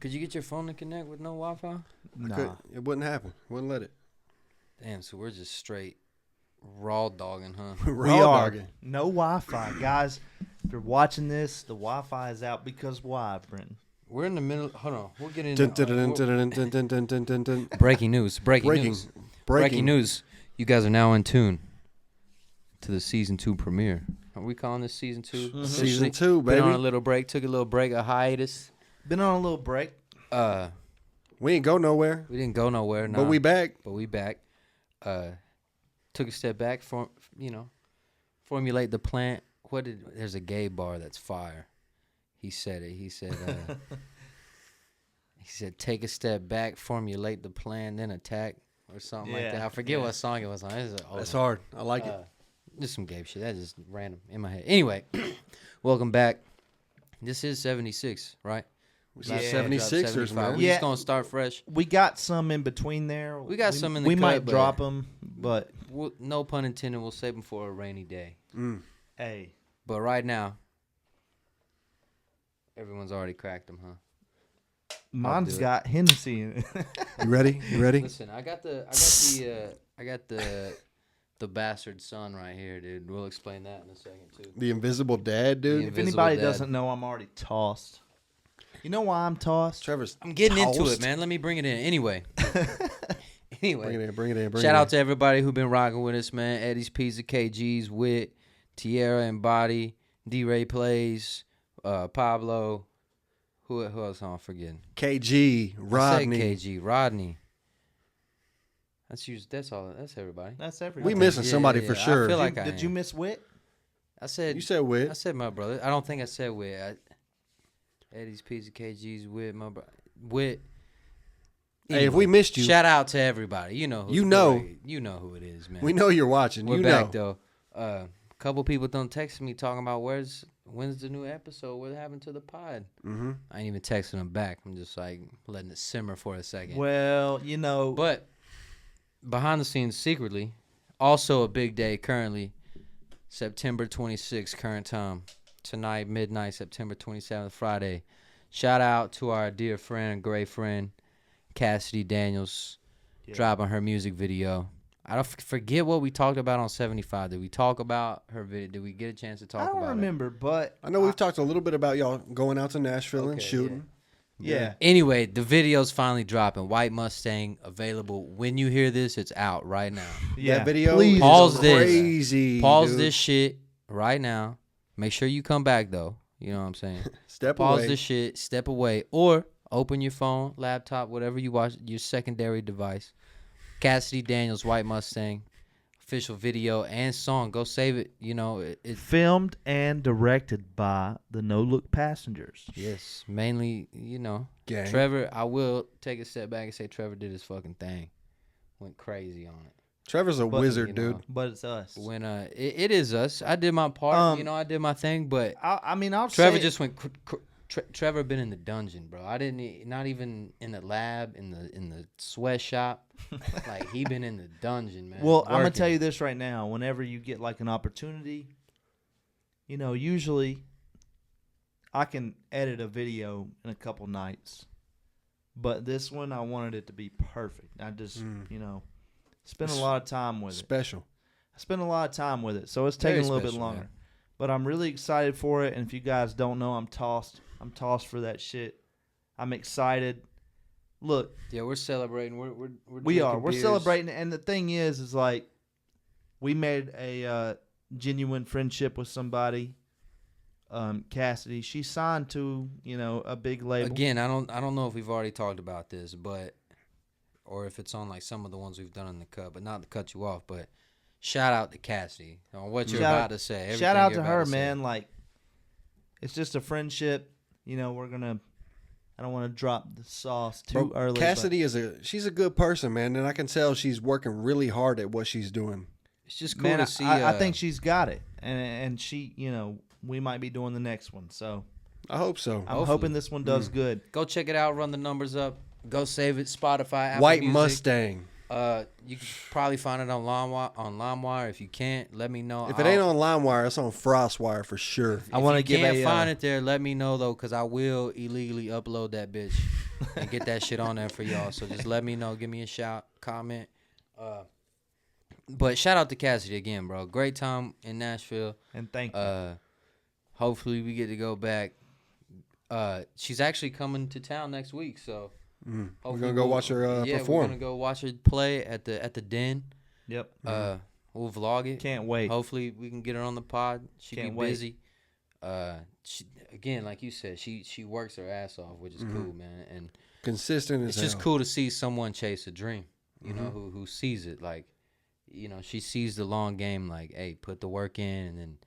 Could you get your phone to connect with no Wi-Fi? Nah. It wouldn't happen. Wouldn't let it. Damn, so we're just straight raw dogging, huh? We are. No Wi-Fi. Guys, if you're watching this, the Wi-Fi is out because why, Brenton? We're in the middle. Hold on. We'll get into breaking news. Breaking news. You guys are now in tune to the season 2 premiere. Are we calling this season 2? Mm-hmm. Season 2, baby. Been on a little break. Took a little break, a hiatus. Been on a little break. We ain't go nowhere. We didn't go nowhere. But we back. Took a step back formulate the plan. There's a gay bar that's fire. He said it. He said take a step back, formulate the plan, then attack or something like that. I forget what song it was on. That's hard. I like it. Just some gay shit. That's just random in my head. Anyway, welcome back. This is 76, right? Yeah. 76ers, man. We're just going to start fresh. We got some in between there. We got some in the We cut, might but drop them, but... no pun intended. We'll save them for a rainy day. Hey. But right now, everyone's already cracked them, huh? Mine's got Hennessy in it. You ready? Listen, I got the bastard son right here, dude. We'll explain that in a second too. The invisible dad, dude. If anybody doesn't know, I'm already tossed. You know why I'm tossed? I'm getting into it, man. Let me bring it in. Anyway. Bring it in. Shout out to everybody who been rocking with us, man. Eddie's Pizza, KG's, Wit, Tierra and Body, D-Ray Plays, Pablo. Who else am I forgetting? KG, Rodney. I said KG, Rodney. That's all. That's everybody. That's everybody. We missing somebody for sure. I feel like Did you miss Wit? I said. You said Wit. I said my brother. I don't think I said Wit. Eddie's Pizza, KG's, Wit, my brother. Wit. Anyway, hey, if we missed you, shout out to everybody. You know who it is, man. We know you're watching. We're back though. A couple people don't text me talking about when's the new episode? What happened to the pod? Mm-hmm. I ain't even texting them back. I'm just like letting it simmer for a second. Well, but behind the scenes, secretly, also a big day currently, September 26th, current time. Tonight, midnight, September 27th, Friday. Shout out to our dear friend, great friend, Cassidy Daniels, dropping her music video. I don't forget what we talked about on 75. Did we talk about her video? Did we get a chance to talk about it? I don't remember, but... I know we've talked a little bit about y'all going out to Nashville and shooting. Yeah. Anyway, the video's finally dropping. White Mustang available. When you hear this, it's out right now. That video please pause this. Crazy. Pause this shit right now. Make sure you come back, though. You know what I'm saying? Pause this shit. Step away. Or open your phone, laptop, whatever you watch, your secondary device. Cassidy Daniels, White Mustang. Official video and song. Go save it. It's filmed and directed by the No Look Passengers. Yes. Mainly, Gang. Trevor, I will take a step back and say Trevor did his fucking thing. Went crazy on it. Trevor's a wizard, dude. But it's us. When it is us. I did my part. I did my thing. But I'll Trevor say just went. Trevor been in the dungeon, bro. I didn't. Not even in the lab, in the sweatshop. Like he been in the dungeon, man. Well, I'm gonna tell you this right now. Whenever you get like an opportunity, usually I can edit a video in a couple nights. But this one, I wanted it to be perfect. I just, spent a lot of time with it. Special. I spent a lot of time with it, so it's taking a little bit longer. Man. But I'm really excited for it, and if you guys don't know, I'm tossed. I'm tossed for that shit. I'm excited. Look. Yeah, we're celebrating. We're celebrating, and the thing is like, we made a genuine friendship with somebody. Cassidy, she signed to a big label. Again, I don't know if we've already talked about this, or if it's on like some of the ones we've done in the cut, but not to cut you off, but shout out to Cassidy on what you're about to say. Shout out to her, man. Like, it's just a friendship. I don't want to drop the sauce too early. Cassidy she's a good person, man, and I can tell she's working really hard at what she's doing. It's just cool to see. I think she's got it, and she, we might be doing the next one. So I hope so. I'm hoping this one does good. Go check it out. Run the numbers up. Go save it. Spotify, Apple White Music. Mustang. You can probably find it on LimeWire. If you can't, let me know. If it ain't on LimeWire, it's on FrostWire for sure. I want to find it there. Let me know though, because I will illegally upload that bitch and get that shit on there for y'all. So just let me know. Give me a shout, comment. But shout out to Cassidy again, bro. Great time in Nashville. And thank you. Hopefully we get to go back. She's actually coming to town next week, so we're gonna go watch her perform. Yeah, we're gonna go watch her play at the Den. Yep. We'll vlog it. Can't wait. Hopefully we can get her on the pod. She'd Can't be wait. busy. She, again, like you said, she works her ass off, which is cool, man. And consistent as it's just hell. cool to see someone chase a dream. You know, who sees it. Like, you know, she sees the long game. Like, hey, put the work in, and then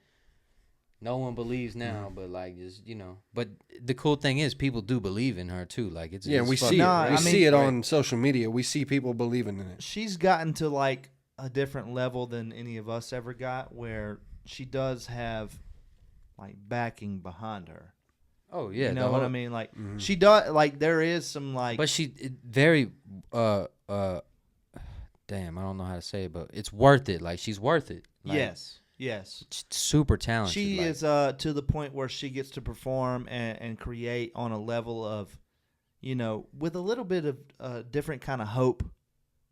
no one believes now, but like, just, you know. But the cool thing is, people do believe in her too. Like, it's we fun. see it. I We mean, see it on social media. We see people believing in it. She's gotten to like a different level than any of us ever got, where she does have like backing behind her. Oh yeah, You know what I mean? Like she does. Like there is some like. But she very damn, I don't know how to say it, but it's worth it. Like, she's worth it. Like, yes. she's super talented. She like, is to the point where she gets to perform and create on a level of, you know, with a little bit of different kind of hope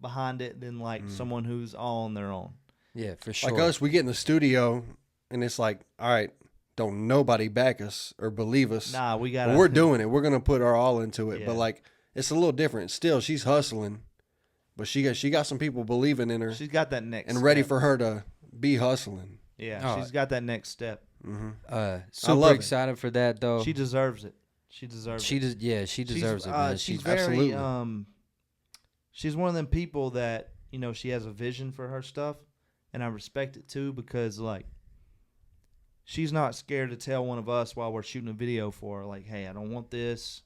behind it than like someone who's all on their own. yeah, for sure. Like us, we get in the studio, and it's like, all right, don't nobody back us or believe us. Nah, we got. But we're doing it. We're gonna put our all into it. Yeah. But like, it's a little different. Still, she's hustling, but she got some people believing in her She's got that next and ready step. for her to be hustling. Yeah, Oh. she's got that next step. Super love it. excited for that though. She deserves it. She deserves She it. does. Yeah, she deserves it, man. She's She's very absolutely. She's one of them people that, you know, she has a vision for her stuff, and I respect it too, because like she's not scared to tell one of us while we're shooting a video for her, like, hey, I don't want this.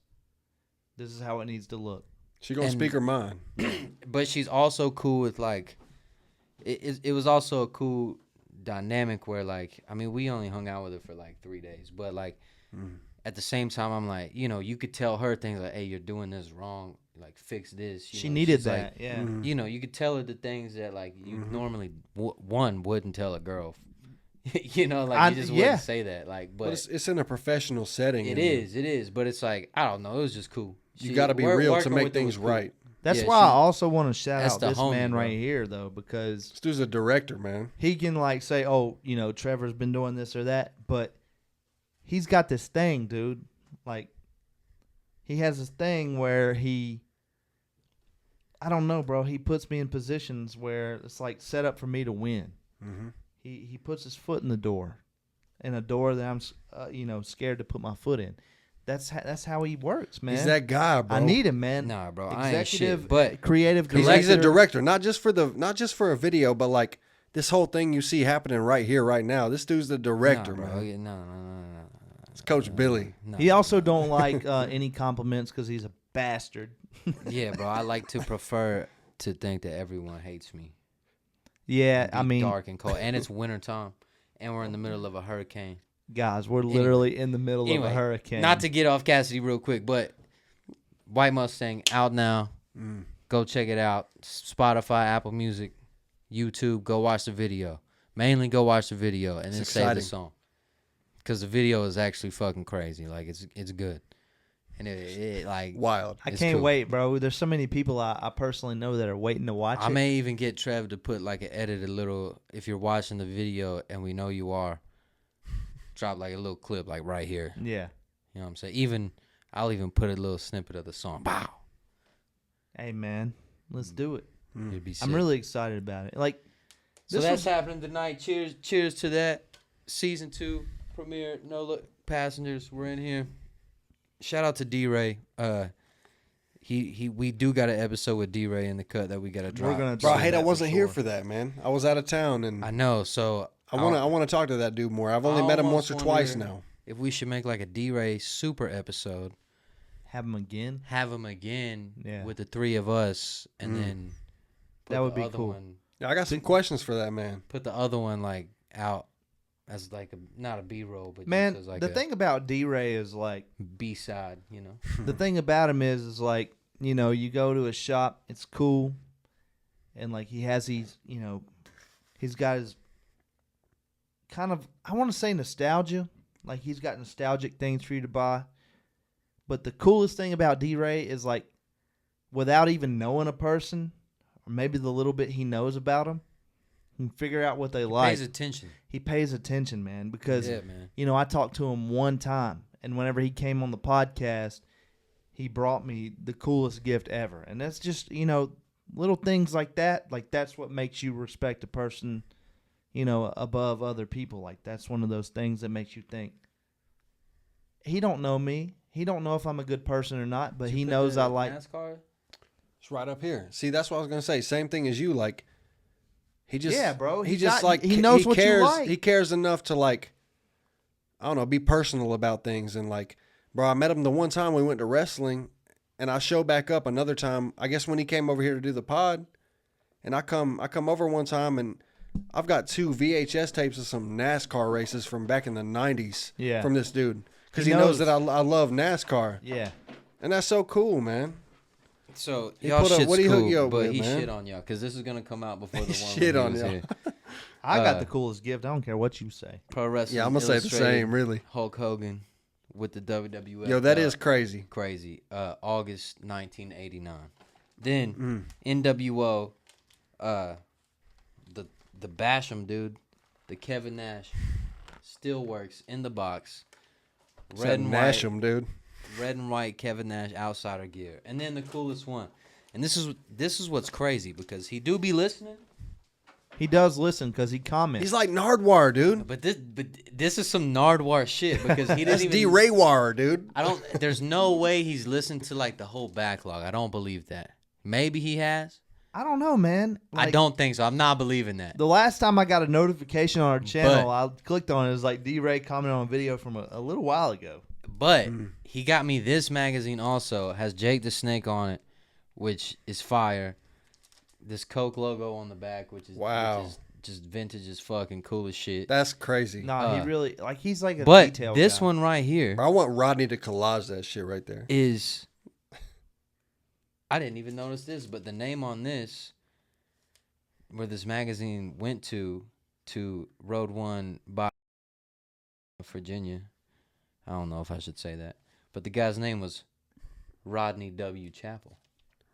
This is how it needs to look. She gonna And- speak her mind. but she's also cool with like. It was also a cool dynamic where like, I mean, we only hung out with her for like 3 days, but like at the same time, I'm like, you know, you could tell her things like, hey, you're doing this wrong, like fix this. She know, needed she's that, like, yeah. You know, you could tell her the things that like you normally wouldn't tell a girl. You know, like you just wouldn't say that. Like, but it's in a professional setting. it is. But it's like, I don't know. It was just cool. You got to be real to working make with her was things cool. right. That's Yeah, why I also want to shout that's out the this homie, man bro. right here, though, because This dude's a director, man. he can like say, oh, you know, Trevor's been doing this or that, but he's got this thing, dude. Like, he has this thing where I don't know, bro. He puts me in positions where it's like set up for me to win. He puts his foot in the door, in a door that I'm, you know, scared to put my foot in. That's how he works, man. He's that guy, bro. I need him, man. Nah, bro, I ain't Executive, shit, but creative He's director. like a director, not just for a video, but like this whole thing you see happening right here, right now. This dude's the director, nah, bro. man. Yeah, no. It's Coach Billy. He also don't like any compliments because he's a bastard. Yeah, bro. I like to prefer to think that everyone hates me. Yeah, Be I mean, dark and cold, and it's wintertime, and we're in the middle of a hurricane. guys, we're literally in the middle of a hurricane. Not to get off Cassidy real quick, but White Mustang out now. Go check it out. Spotify, Apple Music, YouTube. Go watch the video. Mainly go watch the video and then save the exciting. song. Because the video is actually fucking crazy. Like, it's good. And it like Wild. I it's can't cool. wait, bro. There's so many people I personally know that are waiting to watch I it. may even get Trev to put like an edited little, if you're watching the video and we know you are, drop like a little clip like right here. Yeah. You know what I'm saying? I'll even put a little snippet of the song. Wow. Hey, man, let's do it. It'd be sick. I'm really excited about it. Like, So this that's was happening tonight. Cheers to that. Season 2 premiere. No Look Passengers. We're in here. Shout out to D-Ray. We do got an episode with D-Ray in the cut that we got to drop. gonna Bro, I do hate I that for wasn't here sure. for that, man. I was out of town, and I know. So I want to talk to that dude more. I've only I met him almost once or twice wonder now. if we should make like a D-Ray super episode. have him again. Have him again Yeah. with the 3 of us, and then put That would the be other cool. one- Yeah, I got some questions for that man. put the other one like out as like not a B-roll, but Man, just as like the a thing about D-Ray is like, B-side. You know. the thing about him is like, you know, you go to a shop, it's cool, and like he has these, you know, he's got his kind of, I want to say nostalgia, like he's got nostalgic things for you to buy, But the coolest thing about D-Ray is like, without even knowing a person, or maybe the little bit he knows about them, he can figure out what they like. Pays attention. He pays attention, man, because, man. I talked to him one time, and whenever he came on the podcast, he brought me the coolest gift ever. And that's just, little things like that. Like, that's what makes you respect a person, above other people. Like, that's one of those things that makes you think, he don't know me. He don't know if I'm a good person or not, but he knows I like NASCAR. It's right up here. See, that's what I was gonna say. Same thing as you. Like, he just, bro. He knows what cares. you like. He cares enough to like, I don't know, be personal about things. And like, bro, I met him the one time we went to wrestling, and I show back up another time. I guess when he came over here to do the pod, and I come over one time, and I've got 2 VHS tapes of some NASCAR races from back in the 90s. Yeah. From this dude. Because he knows that I love NASCAR. Yeah. And that's so cool, man. So He y'all put up- shit's what he hook cool, you up but with, he man? shit on y'all because this is gonna come out before the one Shit when on he was y'all. here. I got the coolest gift. I don't care what you say. Pro Wrestling. Yeah, I'm going to say the Illustrated, same, really. Hulk Hogan with the WWF. Yo, that is crazy. crazy. August 1989. Then NWO, the Basham dude, the Kevin Nash, still works in the box. Red and Nash white, him, dude. red and white Kevin Nash outsider gear, and then the coolest one. And this is what's crazy because he do be listening. He does listen because he comments. He's like Nardwar, dude. But this is some Nardwar shit because he That's didn't even. D-Raywar, dude. There's no way he's listened to like the whole backlog. I don't believe that. Maybe he has. I don't know, man. I don't think so. I'm not believing that. The last time I got a notification on our channel, I clicked on it. It was like D-Ray commented on a video from a little while ago. But he got me this magazine also. It has Jake the Snake on it, which is fire. This Coke logo on the back, which is just vintage as fucking cool as shit. That's crazy. Nah, he really he's like a But detail this guy. one right here I want Rodney to collage that shit right there. is. I didn't even notice this, but the name on this, where this magazine went to Road 1 by Virginia. I don't know if I should say that. But the guy's name was Rodney W. Chappell.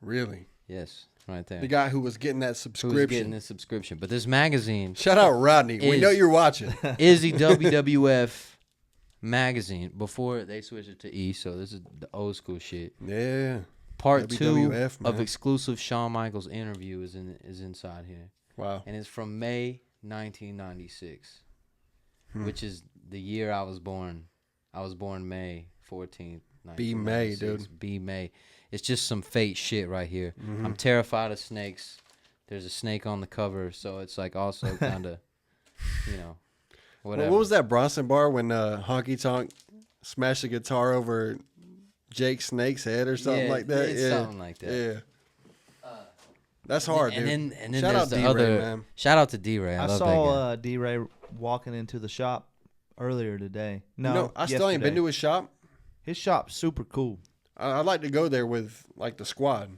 Really? Yes, right there. The guy who was getting that Who's subscription. getting this subscription. But this magazine, Shout out Rodney. We know you're watching. is the WWF magazine before they switched it to E. So this is the old school shit. Yeah. Part 2 WWF, of man. exclusive Shawn Michaels interview is inside here. Wow. And it's from May 1996, which is the year I was born. I was born May 14th, 1996. B May, dude. B May. It's just some fate shit right here. I'm terrified of snakes. There's a snake on the cover, so it's like also kind of, whatever. What was that Bronson bar when Honky Tonk smashed the guitar over Jake Snake's head or something like that? It's something like that. Yeah. That's hard, dude. And then Shout there's out the D-Ray, other. man. Shout out to D-Ray. I love that guy. saw D-Ray walking into the shop earlier today. No, I still ain't been to his shop. His shop's super cool. I'd like to go there with like the squad.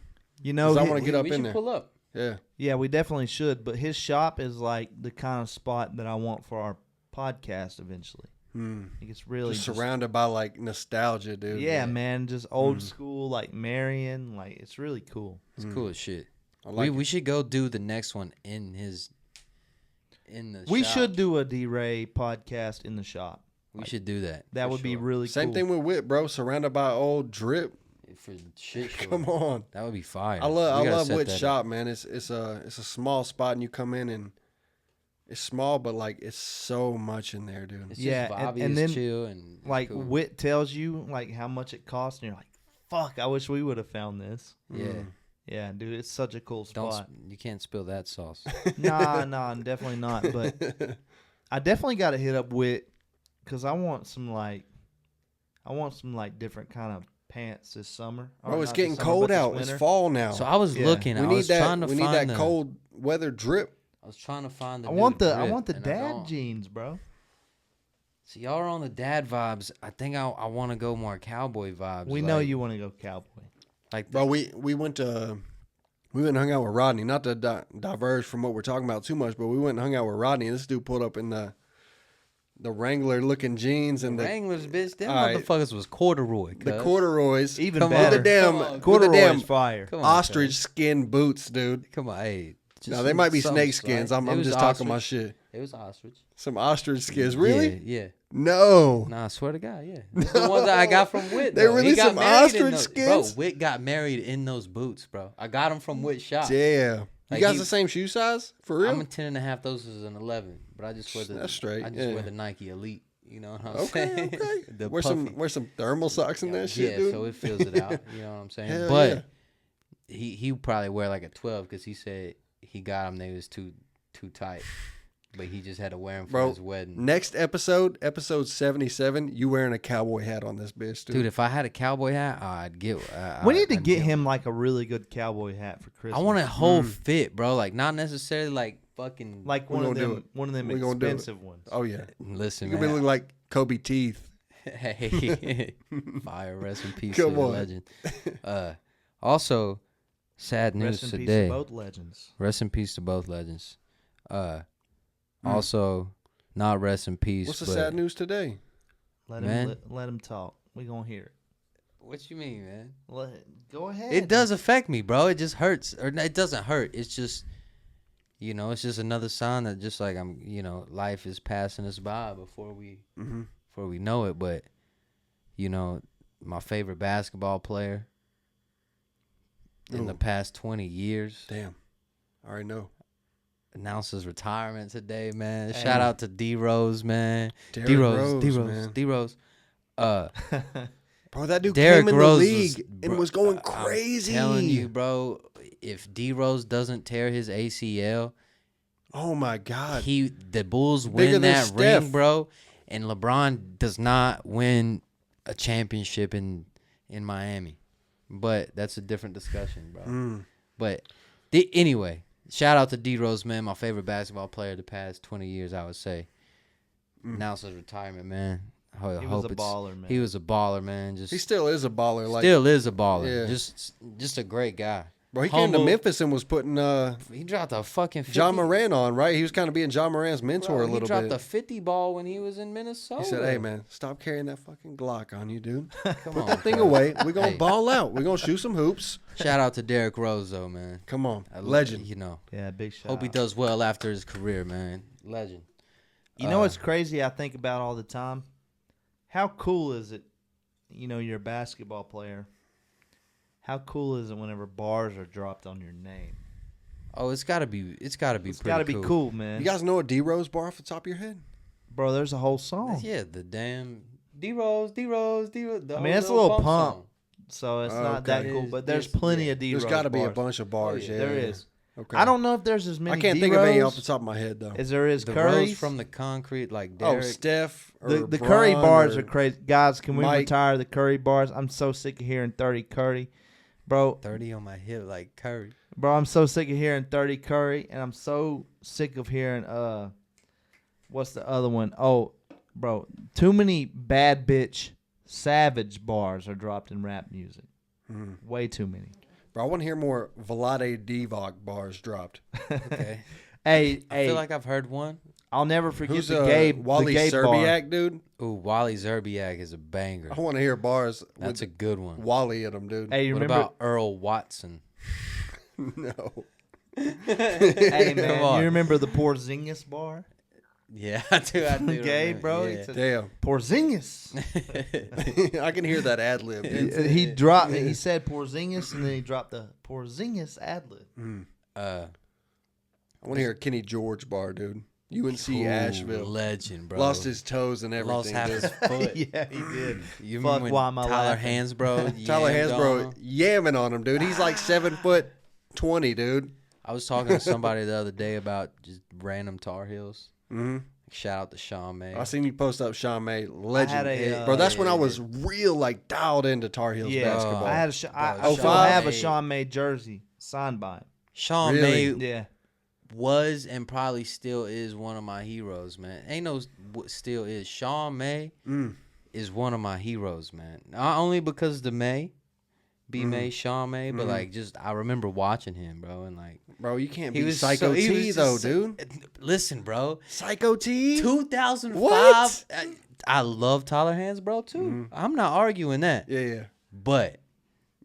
You know, 'Cause I wanna get up we in should there. pull up. Yeah. Yeah, we definitely should. But his shop is like the kind of spot that I want for our podcast eventually. Like it's really Just surrounded by like nostalgia, dude. Yeah, man, just old school like Marion. Like it's really cool. It's cool as shit. I like We should go do the next one in the We shop. should do a D-Ray podcast in the shop. We should do that. That for would be sure. really Same cool. thing with Whit, bro. Surrounded by old drip. For shit sure. Come on. That would be fire. I We love gotta set Whit's that shop, man. It's a small spot and you come in and it's small, but like it's so much in there, dude. It's Yeah, just and- vibey, and it's then, chill, and it's Like cool. Whit tells you like how much it costs, and you're like, "Fuck, I wish we would have found this." Yeah. Yeah, dude, it's such a cool Don't spot. you can't spill that sauce. Nah, definitely not. But I definitely got to hit up Whit because I want some different kind of pants this summer. Or Bro, it's not getting this summer, cold but this out. It's winter. fall now. So I was Yeah. looking. we I need was that. trying to We find need that the, cold weather drip. I was trying to find the. I new want the drip, and I dad don't. jeans, bro. So y'all are on the dad vibes. I think I want to go more cowboy vibes. We know you want to go cowboy. Like Bro, we went and hung out with Rodney. Not to diverge from what we're talking about too much, but we went and hung out with Rodney. And this dude pulled up in the the Wrangler looking jeans and the Wranglers, bitch. Them All right. motherfuckers was corduroy. the cuz. corduroys. Even Come on. better. With the damn, Come on. with the Corduroy damn is fire. Come on, ostrich cuz. skin boots, dude. Come on, hey. Now they might be some snake skins. slight- I'm it was just talking my ostrich. shit. It was ostrich. Some ostrich skins, really? Yeah. No. Nah, I swear to God, yeah. It's the ones that I got from Wit. They though. He really got some married in ostrich those- skins? Bro, Wit got married in those boots, bro. I got them from Wit shop. Damn. You Like, guys he- the same shoe size? For real? I'm a 10.5. Those is an 11, but I just wear the. That's straight, I just yeah. wear the Nike Elite. You know what I'm Okay, saying? okay. The Wear puffy. some thermal socks in that shit, Yeah, dude. so it fills it out. You know what I'm saying? Hell But yeah. he probably wear like a 12 because he said he got them. They was too tight, but he just had to wear them for Bro, his wedding. Next episode 77, you wearing a cowboy hat on this bitch, dude. Dude, if I had a cowboy hat, I'd get. We need to I'd get him like a really good cowboy hat for Christmas. I want a whole fit, bro. Like not necessarily like fucking. like We one of gonna do them, one of them We gonna do it. expensive ones. Oh, yeah. Listen, You gonna be man. looking like Kobe teeth. Hey, fire, rest in peace Come to the on. legend. Also, sad news Rest in peace today. to both legends. Rest in peace to both legends. Also, not rest in peace. What's the but sad news today? Let Man. him let him talk. We gonna hear it. What you mean, man? Go ahead. It does affect me, bro. It just hurts, or no, it doesn't hurt. It's just, it's just another sign that just like life is passing us by before we know it. But, my favorite basketball player in the Ooh. past 20 years Damn. I already know. announced his retirement today, man. Hey. Shout out to D Rose, man. Derrick D Rose, Rose, man. D Rose. Bro, that dude Derrick came in Rose the league and bro, was going I'm crazy. telling you, bro, if D Rose doesn't tear his ACL, Oh, my God. the Bulls Bigger win than that Steph. ring, bro, and LeBron does not win a championship in Miami. But that's a different discussion, bro. But anyway, shout out to D Rose, man, my favorite basketball player the past 20 years, I would say. Announced his retirement, man. He was a baller, man. He was a baller, man. Just He still is a baller. Like, still is a baller. Yeah. Just a great guy. bro, he came to humble. Memphis and was putting He dropped a fucking 50, John Moran on, right? He was kind of being John Moran's mentor bro, a little he dropped bit. a 50 ball when he was in Minnesota. He said, "Hey, man, stop carrying that fucking Glock on you, dude. Come Put on, that thing bro. away. We're going to Hey. ball out. We're going to shoot some hoops. Shout out to Derrick Rose, though, man. Come on. I Legend. Yeah, big shot. Hope he does well after his career, man. Legend. You know what's crazy? I think about all the time. How cool is it? You're a basketball player. How cool is it whenever bars are dropped on your name? Oh, it's gotta be. It's gotta be. It's got to be cool, man. You guys know a D Rose bar off the top of your head? Bro, there's a whole song. Yeah, the damn D Rose, D Rose, D Rose. I mean, it's a little pump. song. So it's Oh, not that okay. cool, but there's It's- plenty yeah. of D There's Rose got to be a bars. bunch of bars. yeah. yeah, There yeah. is. Okay. I don't know if there's as many I can't D-Rose think of any off the top of my head, though. as there is The Curry's. Rose from the concrete, like Oh, Derrick. Steph or The Curry Bron bars or are crazy. Guys, can we Mike. retire the Curry bars? I'm so sick of hearing 30 Curry. Bro, 30 on my hip, like Curry. I'm so sick of hearing 30 Curry, and I'm so sick of hearing, what's the other one? Oh, bro, too many bad bitch savage bars are dropped in rap music. Way too many. Bro, I want to hear more Vlade Divac bars dropped. Okay. Hey, I feel like I've heard one. I'll never forget Who's the Gabe Wally the Gabe bar. Serbiak, dude? Ooh, Wally Zerbiak is a banger. I want to hear bars That's a with good one. Wally in them, dude. Hey, you What remember? about Earl Watson? No. Hey, man, Come on. you remember the Porzingis bar? Yeah, I do. Gabe, remember. bro. Yeah. He said, Damn. Porzingis. I can hear that ad lib, dude. He dropped. He said Porzingis, and then he dropped the Porzingis ad lib. I want to hear a Kenny George bar, dude. UNC Ooh, Asheville. legend, bro. Lost his toes and everything. Lost half dude. his foot. Yeah, he did. You Fuck, remember when why am I Tyler laughing? Hansbrough? Tyler yammed on Hansbrough him? yamming on him, dude. He's like 7'20", dude. I was talking to somebody the other day about just random Tar Heels. Mm-hmm. Shout out to Sean May. I seen you post up Sean May, legend. a, Bro, that's when I yeah. was real like dialed into Tar Heels Yeah, basketball. I had a. I Bro, still Sean have a May- Sean May jersey signed by him. Sean Really? May Yeah, was and probably still is one of my heroes, man. Ain't no still is. Sean May is one of my heroes, man. Not only because the May, B May, Sean May, but like just I remember watching him, bro, and like Bro, you can't he be was Psycho he T was though, just dude. Listen, bro, Psycho T. 2005. What? I love Tyler Hands, bro, too. I'm not arguing that. Yeah. But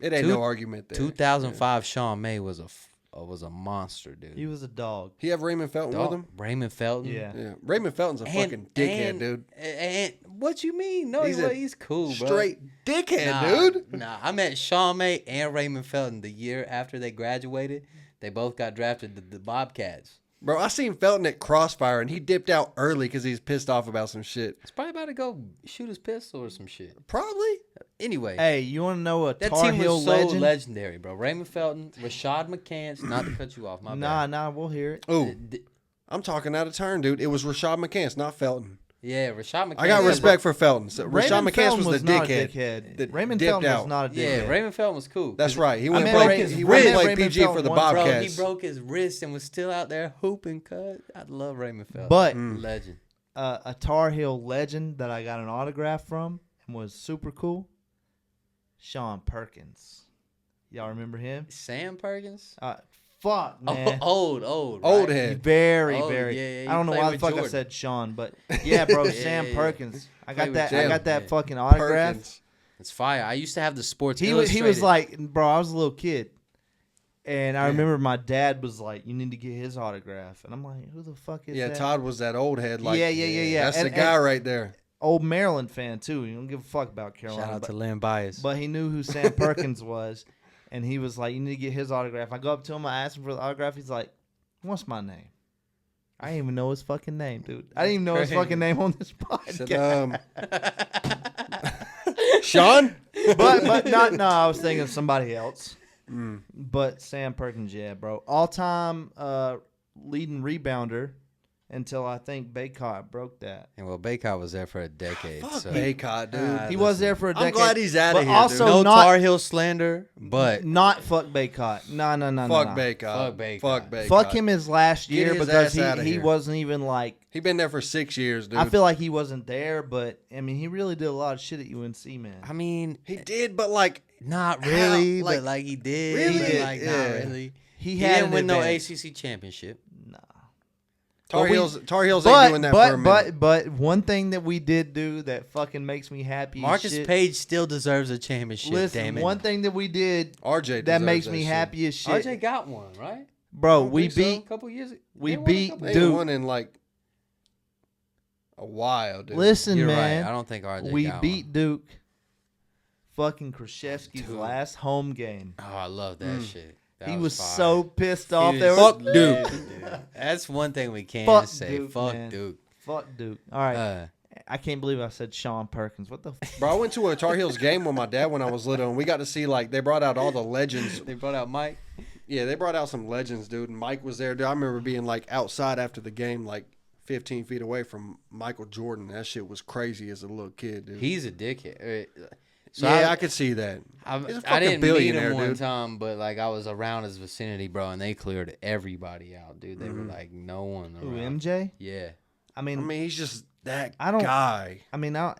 It ain't no argument there. 2005 Sean May was a monster, dude. He was a dog. He have Raymond Felton with him? Raymond Felton. Yeah. Raymond Felton's a fucking dickhead, dude. And what you mean? No, he's cool, bro. Straight dickhead, dude. Nah, I met Sean May and Raymond Felton the year after they graduated. They both got drafted to the Bobcats. Bro, I seen Felton at Crossfire, and he dipped out early because he's pissed off about some shit. He's probably about to go shoot his pistol or some shit. Probably. Anyway. Hey, you want to know a that Tar team Heel was so legend? legendary, bro. Raymond Felton, Rashad McCants, not to cut you off, my bad. Nah, we'll hear it. Oh, I'm talking out of turn, dude. It was Rashad McCants, not Felton. Yeah, Rashad McCants. I got respect for Felton. So Rashad Raymond McCants Felton was the not a dickhead. that Raymond dipped Felton out. was not a dickhead. Yeah, Raymond Felton was cool. That's right. He went met and Ray- played, he I went and met played Raymond PG Felton for the once, bro. Bro, Bobcats. he broke his wrist and was still out there hooping, cut. I love Raymond Felton. But legend. A Tar Heel legend that I got an autograph from and was super cool. Sean Perkins. Y'all remember him? Sam Perkins? Fuck, man. Old Old right? head. Very, Oh, very. yeah, he I don't know played why the with fuck I Jordan. said Sean, but yeah, bro, Yeah, Sam yeah. Perkins. I Played got with that. I Jordan. got that Yeah. fucking autograph. Perkins. It's fire. I used to have the Sports He was Illustrated. like, bro, I was a little kid, and I remember my dad was like, "You need to get his autograph," and I'm like, "Who the fuck is Yeah, that?" Todd was that old head. Like, Yeah. That's And- the guy right there. Old Maryland fan too. He don't give a fuck about Carolina. Shout out but, to Lynn Bias. but he knew who Sam Perkins was, and he was like, "You need to get his autograph." I go up to him, I ask him for the autograph. He's like, "What's my name?" I didn't even know his fucking name, dude. I didn't even know his Crazy. fucking name on this Said, podcast. Sean? but not no. I was thinking of somebody else. Mm. But Sam Perkins, yeah, bro, all time leading rebounder until I think Baycott broke that. And well, Baycott was there for a decade. Fuck so. Baycott, dude. He was there for a decade. I'm glad he's out of but here, also dude. No not Tar Heel slander, but not fuck Baycott. No. Fuck Baycott. Fuck Baycott. Fuck Baycott. Fuck him his last Get year his because ass outta he here. wasn't even like. He been there for 6 years, dude. I feel like he wasn't there, but I mean, he really did a lot of shit at UNC, man. I mean, he did, but like, not really, Like, but like he did. really? But like, Yeah. not really. He He had didn't an win no advantage. ACC championship. Nah. Tar Heels ain't doing that but, for a minute. But one thing that we did do that fucking makes me happy. as Marcus shit. Page still deserves a championship. Listen, damn it. one thing that we did RJ that deserves makes me shit. happy as shit, RJ got one, right? bro. Don't We think so? beat a couple years. we they won a beat couple- They Duke. ain't won in like a while, dude. Listen, You're man. right. I don't think RJ We got beat one. Duke. Fucking Krzyzewski's Dude. last home game. Oh, I love that shit. That He was fire. so pissed He off. was There Fuck was, Duke. dude. That's one thing we can Fuck say. Duke, Fuck man. Duke. fuck Duke. All right, Uh, I can't believe I said Sean Perkins. What the? Bro, I went to a Tar Heels game with my dad when I was little, and we got to see, like, they brought out all the legends. they brought out Mike. Yeah, they brought out some legends, dude. And Mike was there, dude. I remember being, like, outside after the game, like, 15 feet away from Michael Jordan. That shit was crazy as a little kid, dude. He's a dickhead. So yeah, I could see that. He's a I fucking didn't meet billionaire, him one dude. time, but like I was around his vicinity, bro, and they cleared everybody out, dude. They were like, no one Who, around. MJ? Yeah. I I mean, mean, he's just that I don't- guy.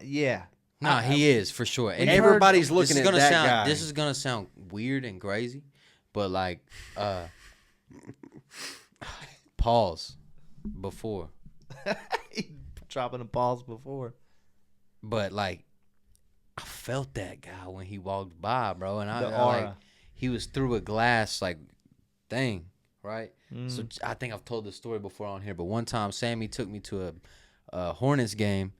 yeah. Nah, he is for sure. And Everybody's this looking is at gonna that sound, guy. This is gonna sound weird and crazy, but like, pause before, He dropping the balls before. but like, I felt that guy when he walked by, bro, and The I like aura. he was through a glass like thing, right? Mm. So I think I've told this story before on here, but one time Sammy took me to a Hornets game.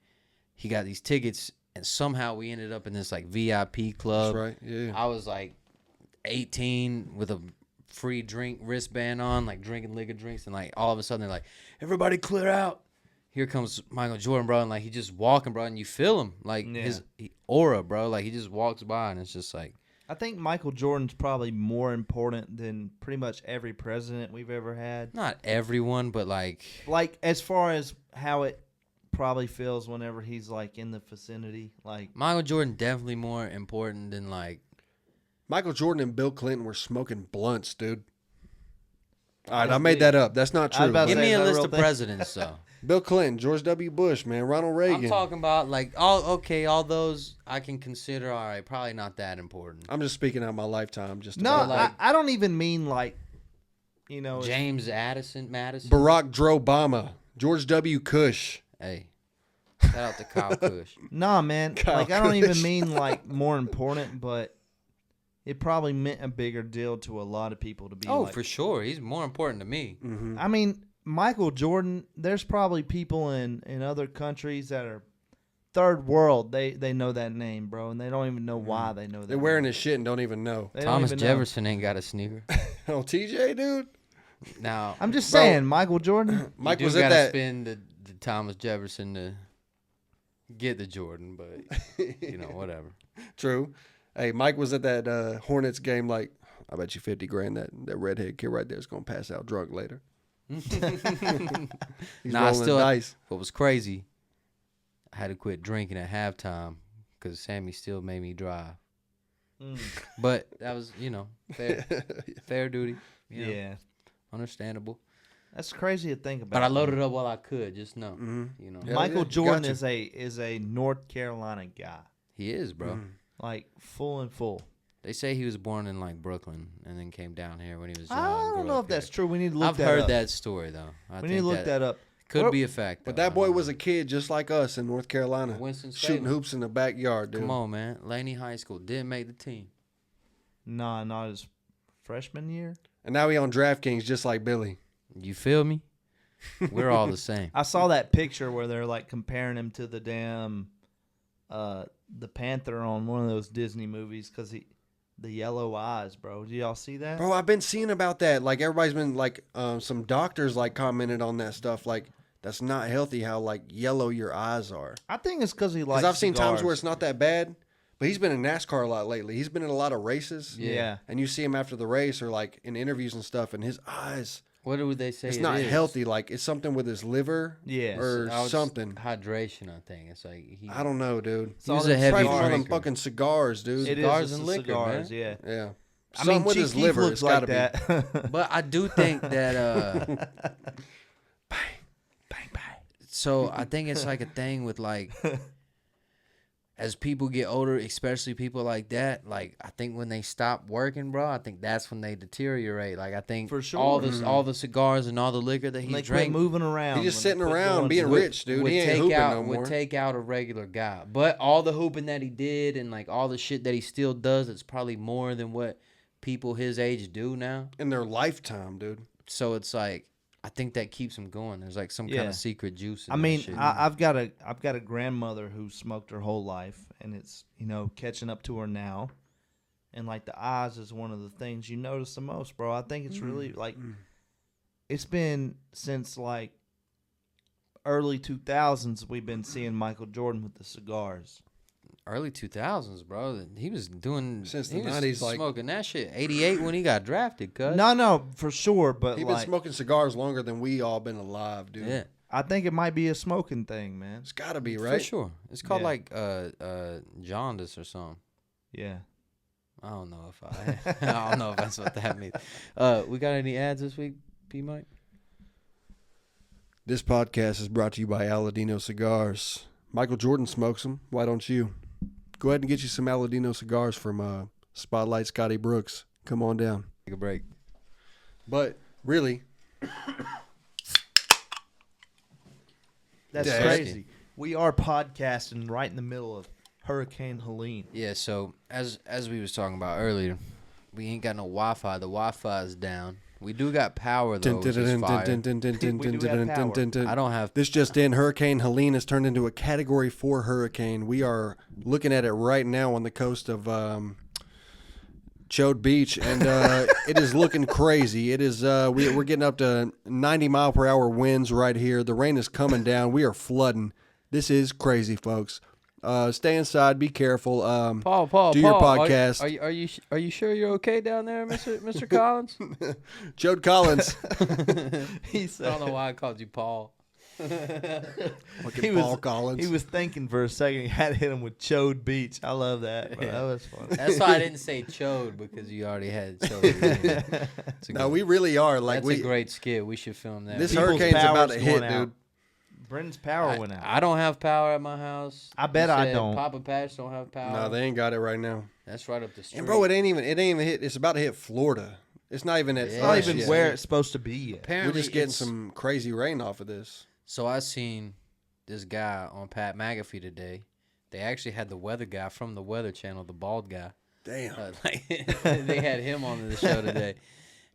He got these tickets, and somehow we ended up in this like VIP club. That's right, yeah. I was like 18 with a free drink wristband on, like drinking liquor drinks, and like all of a sudden they're like, everybody clear out. Here comes Michael Jordan, bro, and like he just walking, bro, and you feel him, like his aura, bro, like he just walks by, and it's just like. I think Michael Jordan's probably more important than pretty much every president we've ever had. Not everyone, but like As far as how it probably feels whenever he's like in the vicinity, like Michael Jordan definitely more important than like. Michael Jordan and Bill Clinton were smoking blunts, dude. All right, I made that up. That's not true. Give me a list of presidents, though. Bill Clinton, George W. Bush, man, Ronald Reagan. I'm talking about like all those I can consider. All right, probably not that important. I'm just speaking out my lifetime. I don't even mean like, you know, James Madison. Barack Obama, George W. Cush. Hey, shout out to Kyle Cush. Nah, man. I don't even mean like more important, but it probably meant a bigger deal to a lot of people to be. Oh, for sure, he's more important to me. Mm-hmm. I mean, Michael Jordan. There's probably people in other countries that are third world. They know that name, bro, and they don't even know why they know that. They're wearing his shit and don't even know. Thomas Jefferson ain't got a sneaker. Oh, TJ, dude. Now I'm just saying, Michael Jordan. Mike was at that. Spend the Thomas Jefferson to get the Jordan, but you know, whatever. True. Hey, Mike was at that Hornets game. Like, I bet you $50,000 that redhead kid right there is gonna pass out drunk later. He's rolling dice. What was crazy, I had to quit drinking at halftime because Sammy still made me drive. But that was, you know, fair duty. You know, yeah, understandable. That's crazy to think about. But I loaded up while I could. Just know, you know. Michael Jordan is a North Carolina guy. He is, bro. Like full and full. They say he was born in like Brooklyn and then came down here when he was young. I don't know if that's true. We need to look that up. I've heard that story though. We need to look that up. Could be a fact. But that boy was a kid just like us in North Carolina, shooting hoops in the backyard, dude. Come on, man. Laney High School didn't make the team. Nah, not his freshman year. And now he on DraftKings just like Billy. You feel me? We're all the same. I saw that picture where they're like comparing him to the damn the Panther on one of those Disney movies because the yellow eyes, bro. Did y'all see that? Bro, I've been seeing about that. Like everybody's been like, some doctors like commented on that stuff. Like that's not healthy. How like yellow your eyes are. I think it's because he likes. Because I've seen cigars. times where it's not that bad, but he's been in NASCAR a lot lately. He's been in a lot of races. Yeah. And you see him after the race or like in interviews and stuff, and his eyes. What would they say? It's not healthy. Like it's something with his liver. Yeah. Or something. Hydration, I think. It's like I don't know, dude. He was a heavy probably from drinker. them fucking cigars, dude. Cigars and liquor, cigars, man. Yeah. I Something mean, with Chief his Keef liver. looks It's got to like be. But I do think that bang, bang, bang. So I think it's like a thing with like as people get older, especially people like that, like I think when they stop working, bro, I think that's when they deteriorate. Like I think for sure, all the cigars and all the liquor that he quit drank, moving around. He's just sitting around being rich, dude. He ain't hooping no more. Would take out a regular guy. But all the hooping that he did and like all the shit that he still does, it's probably more than what people his age do now. In their lifetime, dude. So it's like I think that keeps him going. There's like some kind of secret juice. I mean, I've got a grandmother who smoked her whole life, and it's catching up to her now, and like the eyes is one of the things you notice the most, bro. I think it's really like it's been since like early 2000s we've been seeing Michael Jordan with the cigars. Early 2000s, bro. He was doing since the 90s, like smoking that shit. 88 when he got drafted, cuz. No, for sure. But he's been smoking cigars longer than we all been alive, dude. Yeah, I think it might be a smoking thing, man. It's got to be, right? For sure. It's called like jaundice or something. Yeah. I don't know if I don't know if that's what that means. We got any ads this week, P Mike? This podcast is brought to you by Aladino Cigars. Michael Jordan smokes them. Why don't you? Go ahead and get you some Aladino cigars from Spotlight Scotty Brooks. Come on down. Take a break. But really, that's crazy. We are podcasting right in the middle of Hurricane Helene. Yeah, so as we was talking about earlier, we ain't got no Wi-Fi. The Wi-Fi is down. We do got power though, which is fire. I don't have. This just in: Hurricane Helene has turned into a Category 4 hurricane. We are looking at it right now on the coast of Chode Beach, and it is looking crazy. It is. We're getting up to 90-mile-per-hour winds right here. The rain is coming down. We are flooding. This is crazy, folks. Stay inside. Be careful. Paul, do your podcast. Are you sure you're okay down there, Mr. Collins? Chode Collins. He said, I don't know why I called you Paul. Fucking Paul Collins. He was thinking for a second. He had to hit him with Chode Beach. I love that. Bro. Yeah. That was fun. That's why I didn't say chode, because you already had chode. No, we really are. Like that's a great skit. We should film that. This People's hurricane's about to power's hit, going out. dude. Brendan's power went out. I don't have power at my house. I bet You I said don't. Papa Patch don't have power. No, they ain't got it right now. That's right up the street. And bro, it ain't even hit. It's about to hit Florida. It's not even at. It's not even yet. where it's supposed to be yet. Apparently, We're just getting it's- some crazy rain off of this. So I seen this guy on Pat McAfee today. They actually had the weather guy from the Weather Channel, the bald guy. Damn. They had him on the show today,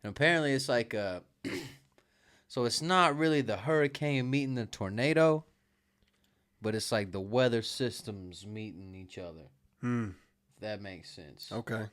and apparently it's like so it's not really the hurricane meeting the tornado, but it's like the weather systems meeting each other. If that makes sense. Okay.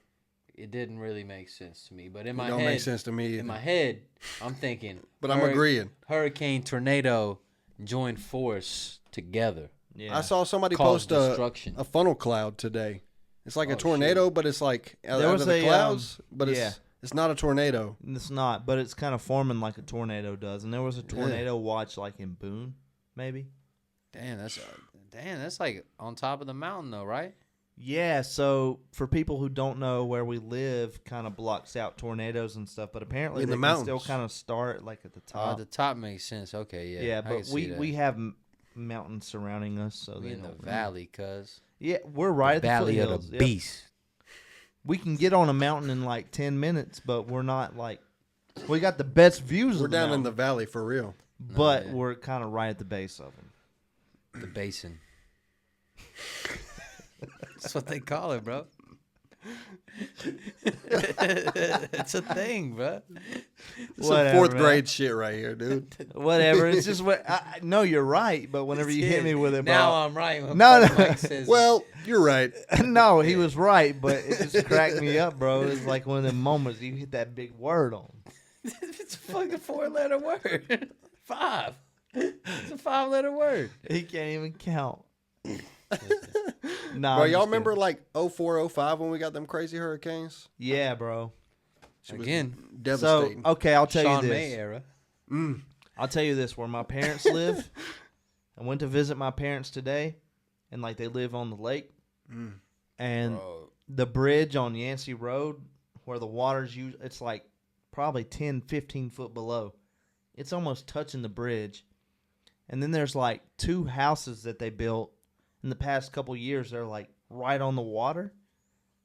It didn't really make sense to me, but in It my don't head, make sense to me either. in my head, I'm thinking. But I'm agreeing. Hurricane, tornado, join force together. Yeah. I saw somebody Cause post destruction. a funnel cloud today. It's like Oh, a tornado, shit. but it's like out There of was the a, clouds. But yeah. it's not a tornado. It's not, but it's kind of forming like a tornado does. And there was a tornado watch like in Boone, maybe. Damn, that's like on top of the mountain though, right? Yeah, so for people who don't know, where we live kind of blocks out tornadoes and stuff, but apparently In they the can still mountains. kind of start like at the top. The top makes sense. Okay, yeah. yeah, I can but see that. we have mountains surrounding us, so We they in the don't valley, cuz. Yeah, we're right at the Valley of foothills. the Yep. beast. We can get on a mountain in like 10 minutes, but we're not like we got the best views. We're of the down in the mountain, valley for real. but yeah. we're kind of right at the base of them. The basin. That's what they call it, bro. It's a thing, bro. It's Whatever, some fourth man. grade shit right here, dude. Whatever. It's just what I know. You're right, but whenever you hit me with it, now bro, I'm right. when No, Papa no. Mike says, Well, you're right. no, he was right, but it just cracked me up, bro. It's like one of them moments you hit that big word on. it's a fucking 4-letter word. 5. It's a 5-letter word. He can't even count. Nah, Bro, I'm y'all just remember kidding. like 04, 05 when we got them crazy hurricanes? Yeah, bro. It was Again, devastating. So okay, I'll tell Sean you May this. era. I'll tell you this. Where my parents live, I went to visit my parents today, and like they live on the lake, and Bro, the bridge on Yancey Road, where the water's used, it's like probably 10, 15 foot below. It's almost touching the bridge. And then there's like 2 houses that they built in the past couple years. They're like right on the water.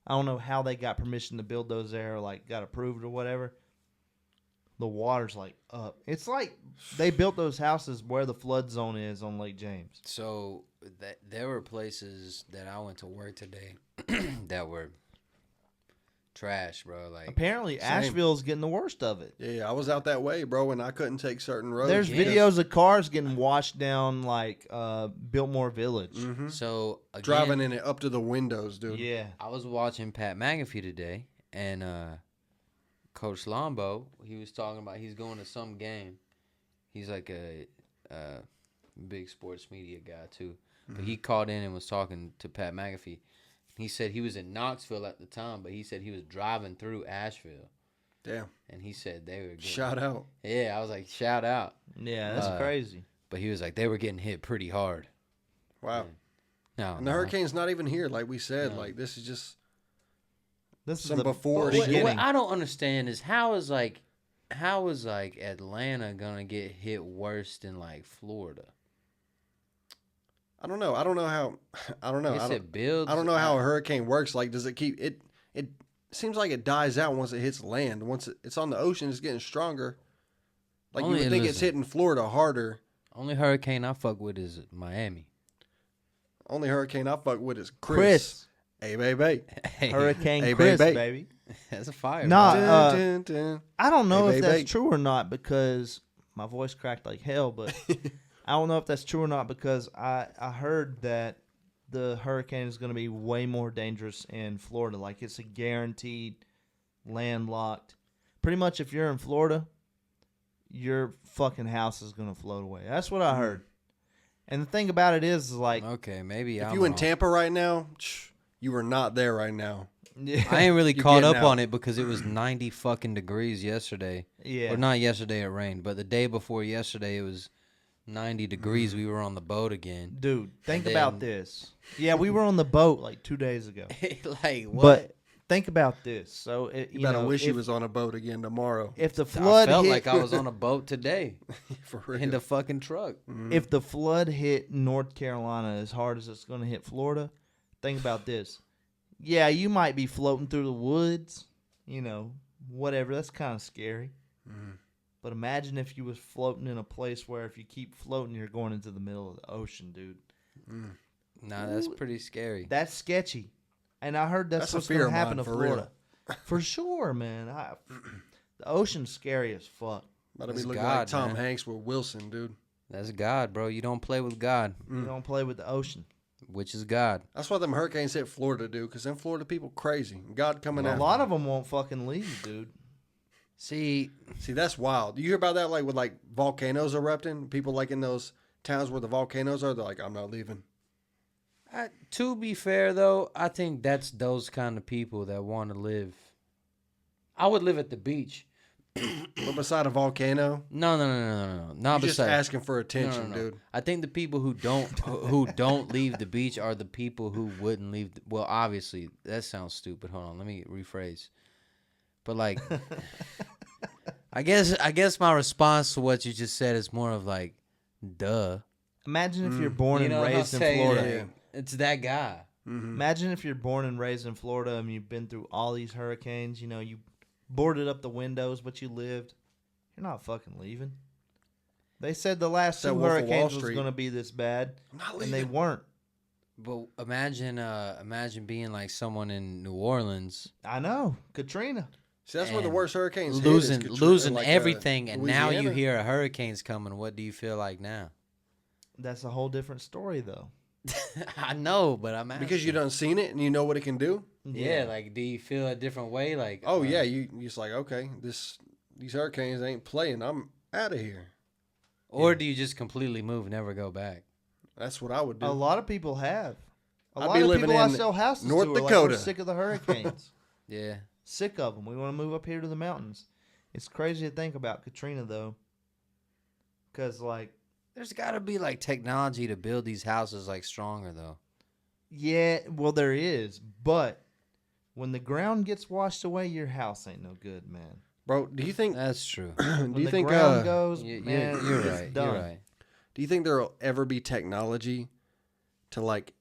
I don't know how they got permission to build those there or like got approved or whatever. The water's like up. It's like they built those houses where the flood zone is on Lake James. so there were places that I went to work today that were trash, bro. Like Apparently, Same. Asheville's getting the worst of it. Yeah, I was out that way, bro, and I couldn't take certain roads. There's yeah. videos of cars getting washed down like Biltmore Village. so again, driving in it up to the windows, dude. Yeah. I was watching Pat McAfee today, and Coach Lombo, he was talking about he's going to some game. He's like a big sports media guy too, but he called in and was talking to Pat McAfee. He said he was in Knoxville at the time, but he said he was driving through Asheville, Damn. and he said they were getting, Shout out. Yeah, I was like, shout out. Yeah, that's crazy. But he was like, they were getting hit pretty hard. Wow. No, And the hurricane's not even here, like we said. Like, this is just This some is the before What, shit. beginning. what I don't understand is how is Atlanta gonna get hit worse than like Florida? I don't know. I don't know how. I don't know. Guess it builds. I don't know how a hurricane works. Like, does it keep it? It seems like it dies out once it hits land. Once it's on the ocean, it's getting stronger. Like Only- you would think it's listen. hitting Florida harder. Only hurricane I fuck with is Miami. Only hurricane I fuck with is Chris. Chris. Hey, baby. Hey, Hurricane Hey, Chris, baby. baby. that's a fire. Nah, bro. Dun, dun, dun. I don't know Hey, if baby. that's true or not because my voice cracked like hell, but I don't know if that's true or not because I heard that the hurricane is going to be way more dangerous in Florida. Like it's a guaranteed landlocked. Pretty much if you're in Florida, your fucking house is going to float away. That's what I heard. And the thing about it is like Okay, maybe If I'm you in wrong. Tampa right now, you are not there right now. I ain't really You're caught getting up out. on it because it was 90 fucking degrees yesterday. yeah. Or not yesterday it rained, but the day before yesterday it was 90 degrees, we were on the boat again. Dude, think then- about this. Yeah, we were on the boat like 2 days ago. Like, what? But think about this. So, You better wish you was on a boat again tomorrow. If the I flood felt hit, like I was on a boat today For real. in the fucking truck. if the flood hit North Carolina as hard as it's going to hit Florida, think about this. Yeah, you might be floating through the woods, whatever. That's kind of scary. But imagine if you was floating in a place where if you keep floating, you're going into the middle of the ocean, dude. Nah, that's pretty scary. That's sketchy. And I heard that's a what's fear going of to happen mine, to for Florida. For sure, man. The ocean's scary as fuck. About to be That's looking God, like Tom man. Hanks with Wilson, dude. That's God, bro. You don't play with God, You don't play with the ocean. which is God. That's why them hurricanes hit Florida, dude, because them Florida people crazy. God coming A after lot them. of them won't fucking leave, dude. See, See, that's wild. You hear about that, like with like volcanoes erupting? People like in those towns where the volcanoes are, they're like, I'm not leaving. to be fair, though, I think that's those kind of people that want to live. I would live at the beach. But beside a volcano, No. Not you're just beside. asking for attention, No. dude. I think the people who don't leave the beach are the people who wouldn't leave. Well, obviously, that sounds stupid. Hold on, let me rephrase. But like, I guess my response to what you just said is more of like, duh. Imagine if you're born You know and what I'm raised in saying? Florida. Like, it's that guy. Imagine if you're born and raised in Florida and you've been through all these hurricanes. You boarded up the windows, but you lived. You're not fucking leaving. They said the last That two Wolf of Wall hurricanes was Street. going to be this bad, I'm not and leaving. they weren't. But imagine being like someone in New Orleans, I know. Katrina. See, that's where the and worst hurricanes hit, is Katrina, losing like, everything, and now you Louisiana. hear a hurricane's coming. What do you feel like now? That's a whole different story, though. I know, but I'm asking. Because you done seen it and you know what it can do. Yeah, like, do you feel a different way? Like, Oh yeah, you just like, okay, these hurricanes ain't playing. I'm out of here. or do you just completely move, never go back? That's what I would do. A lot of people have. A I'd lot be of living people I in sell houses North to are like, Dakota. we're sick of the hurricanes. Yeah, Sick of them. We want to move up here to the mountains. It's crazy to think about Katrina, though. Because, like, there's got to be like technology to build these houses like stronger though. yeah, well, there is. But when the ground gets washed away, your house ain't no good, man. Bro, do you think? That's true. do When you the think? ground goes, You're man, it's right. done. You're right. Do you think there'll ever be technology to like?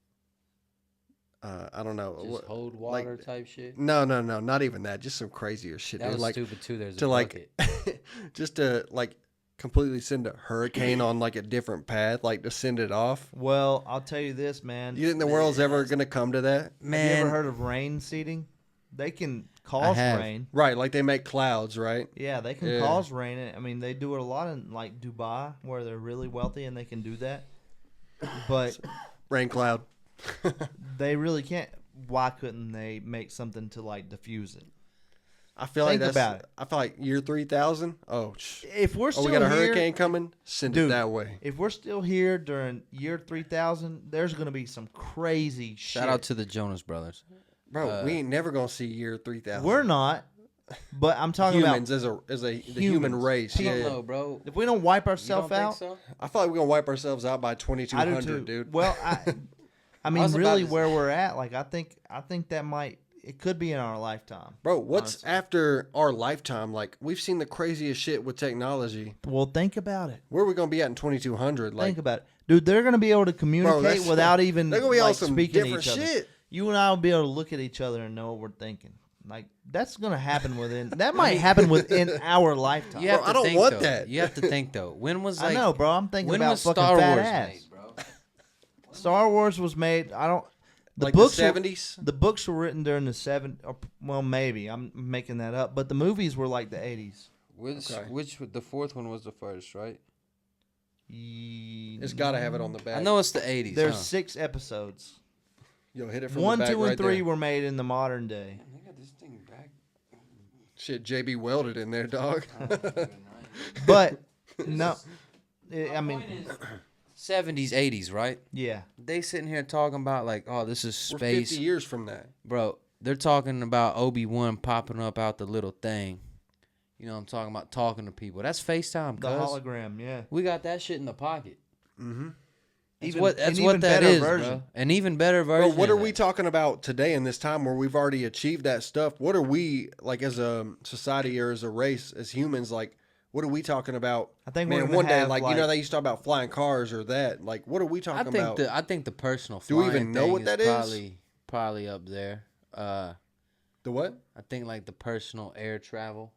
I don't know. Just hold water type shit. No, not even that. Just some crazier shit. That dude. was Like stupid too. There's to a like, bucket. just to like completely send a hurricane on like a different path, like to send it off. Well, I'll tell you this, man. You think the world's ever gonna come to that? Have you Man, ever heard of rain seeding? They can cause have. rain. Right, like they make clouds, right? Yeah, they can Yeah. cause rain. I mean, they do it a lot in like Dubai, where they're really wealthy and they can do that. But Rain cloud. they really can't. Why couldn't they make something to like diffuse it? I feel like Think that's. about it. I feel like year 3000. If we're still We got a here, hurricane coming. Send it Dude. that way. if we're still here during year 3000, there's gonna be some crazy shit. shout out to the Jonas Brothers. Bro, we ain't never gonna see year 3000. We're not, but I'm talking humans about as the human humans. race. I don't Yeah, know, bro. if we don't wipe You don't ourselves think out. so? I feel like we're gonna wipe ourselves out by I do 2200, too, dude. Well, I mean, was about really, to where we're at, like, I think that it could be in our lifetime. Bro, what's honestly. after our lifetime? Like, we've seen the craziest shit with technology. Well, think about it. Where are we gonna be at in 2200? Like, Think about it, dude. They're gonna be able to communicate that's- without even they're gonna be on like, some speaking to different each other. shit. You and I will be able to look at each other and know what we're thinking. Like that's gonna happen within. That might happen within our lifetime. You have Bro, to I don't think, want though. that. You have to think though. When was like? I know, bro. I'm thinking When about was fucking Star fat Wars ass. made, bro? Star Wars was made. I don't. The like books the were- 70s? The books were written during the well, maybe I'm making that up, but the movies were like the 80s. Which the fourth one was the first, right? It's gotta have it on the back. I know it's the 80s. There's huh? 6 episodes. You'll hit it from 1, the back 2, right and 3 there. were made in the modern day. They got this thing back. Shit, JB welded in there, dog. But no, I mean, 70s, 80s, right? yeah. They sitting here talking about like, oh, this is We're space, 50 years from that. bro. They're talking about Obi-Wan popping up out the little thing. You know what I'm talking about? Talking to people. That's FaceTime, The cuz. hologram, yeah. We got that shit in the pocket. Mm-hmm. That's what that is, bro. An even better version. Bro, what are we talking about today in this time where we've already achieved that stuff? What are we, like, as a society or as a race, as humans, like, what are we talking about? I think man, we're one day, have, like, you know, they used to talk about flying cars or that. Like, what are we talking about? I think the personal Do we flying even know thing what that is? Probably up there. The what? I think like the personal air travel.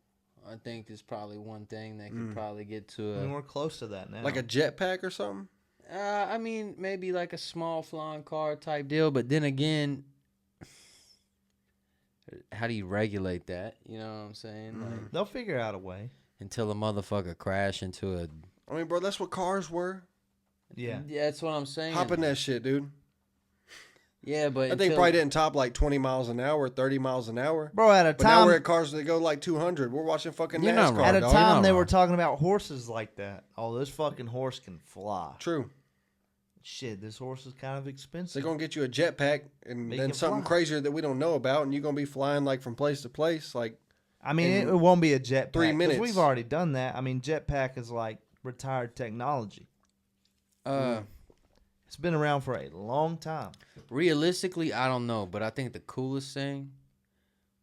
I think is probably one thing that could probably get to I mean, we're close to that now. Like a jetpack or something? I mean, maybe like a small flying car type deal, but then again, how do you regulate that? You know what I'm saying? Like, they'll figure out a way. Until a motherfucker crash into a... I mean, bro, that's what cars were. Yeah. Yeah, that's what I'm saying. Hop in that shit, dude. Yeah, but... I think probably didn't top like 20 miles an hour, 30 miles an hour. Bro, at a But time... now we're at cars that go like 200. We're watching fucking You're not NASCAR, wrong. At a dog. time, they wrong. were talking about horses like that. Oh, this fucking horse can fly. True. Shit, this horse is kind of They're expensive. going to get you a jetpack and Make then it something fly. crazier that we don't know about, and you're going to be flying like from place to place. Like, I mean, in it won't be a jetpack. 3 'cause minutes. We've already done that. I mean, jetpack is like retired technology. It's been around for a long time. Realistically, I don't know, but I think the coolest thing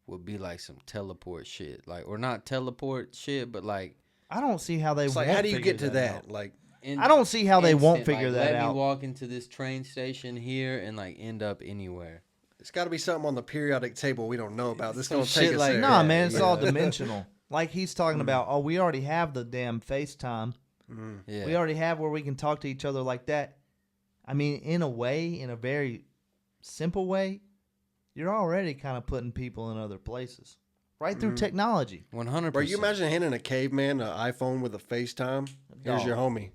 would be like some teleport shit. Like, or not teleport shit, but like... I don't see how they it's won't like, how do you figure get to that that? out. Like, I don't see how they won't instant, figure like, that let out. me walk into this train station here and like end up anywhere. it's got to be something on the periodic table we don't know about. This Some going to shit take us like there. Nah, man, it's Yeah. all dimensional. Like he's talking about, oh, we already have the damn FaceTime. Yeah. We already have where we can talk to each other like that. I mean, in a way, in a very simple way, you're already kind of putting people in other places. Right through technology. 100%. Bro, you imagine handing a caveman an iPhone with a FaceTime? Here's Dog. your homie.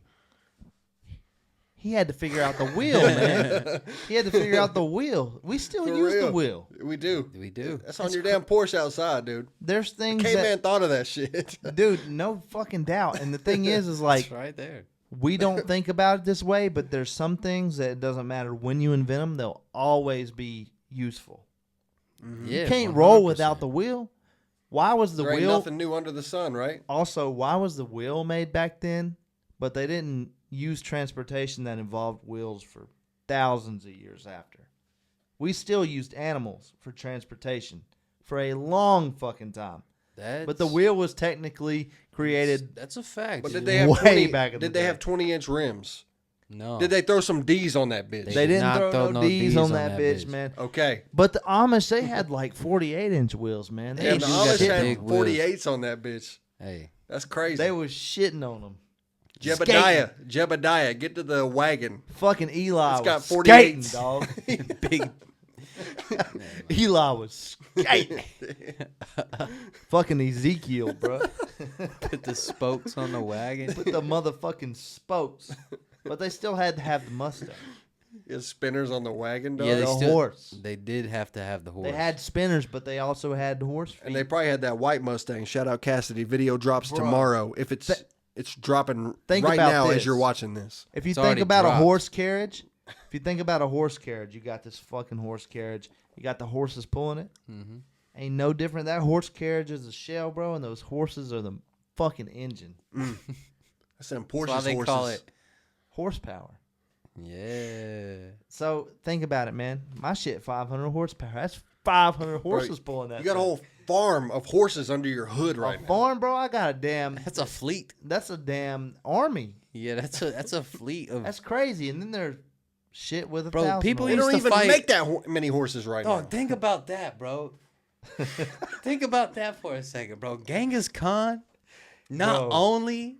He had to figure out the wheel, man. He had to figure out the wheel. We still For use the real. wheel. We do. We do. That's on your damn Porsche outside, dude. There's things Caveman thought of that shit. that, dude, no fucking doubt. And the thing is like, It's right there. we don't think about it this way, but there's some things that it doesn't matter when you invent them, they'll always be useful. Yeah, You can't roll 100%. without the wheel. Why was the There ain't wheel? nothing new under the sun, right? Also, why was the wheel made back then? But they didn't use transportation that involved wheels for thousands of years after. We still used animals for transportation for a long fucking time. But the wheel was technically created. That's a fact. But dude. did they have Way 20? back in the Did they day. have 20-inch rims? No. Did they throw some D's on that bitch? They did didn't not throw throw no no D's Ds on on that that bitch, bitch. man. Okay. But the Amish, they had like 48-inch wheels, man. They Yeah, was the do Amish got the had big wheels. 48s on that bitch. Hey. That's crazy. They was shitting on them. Jebediah, get to the wagon. Fucking Eli It's got was 48s. skating, dog. Big. Eli was skating. Fucking Ezekiel, bro. Put the spokes on the wagon. Put the motherfucking spokes. But they still had to have the Mustang. His spinners on the wagon, dog. Yeah, they the still- horse. They did have to have the horse. They had spinners, but they also had horse feet. And they probably had that white Mustang. Shout out Cassidy. Video drops Bro. tomorrow. If it's dropping Think right about now this. as you're watching this. If you It's think already about dropped. a horse carriage, you got this fucking horse carriage. You got the horses pulling it. Mm-hmm. Ain't no different. That horse carriage is a shell, bro, and those horses are the fucking engine. That's them That's Porsche's why they horses. call it. Horsepower. Yeah. So think about it, man. My shit, 500 horsepower. That's 500 horses pulling that. You got a thing. whole farm of horses under your hood right a now. farm, bro. I got a damn. That's a fleet. That's a damn army. Yeah, that's a fleet of. That's crazy. And then there's shit with a Bro, thousand. people They horses. used don't to even fight- make that many horses right now. Dog, think about that, bro. Think about that for a second, bro. Genghis Khan not Bro. only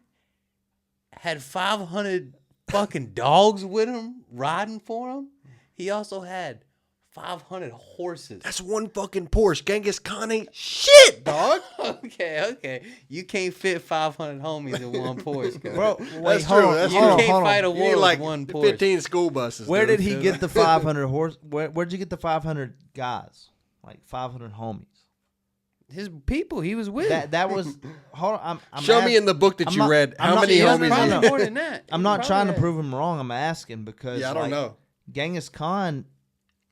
had 500 fucking dogs with him riding for him, he also had 500 horses. That's one fucking Porsche. Genghis Khan ain't shit, dog. Okay. You can't fit 500 homies in one Porsche, guys. Bro, That's wait, true, hold on. that's you hold on, can't hold on. fight a You war need with like one Porsche. 15 school buses. Where dude. did he get the 500 horse? Where'd you get the 500 guys? Like 500 homies. His people he was with. That was. Hold on. I'm Show me in the book that I'm you not- read I'm how not- many yeah, homies no, he no. had. more than that. I'm He not trying to probably prove him wrong. I'm asking because Yeah, I don't like, know. Genghis Khan,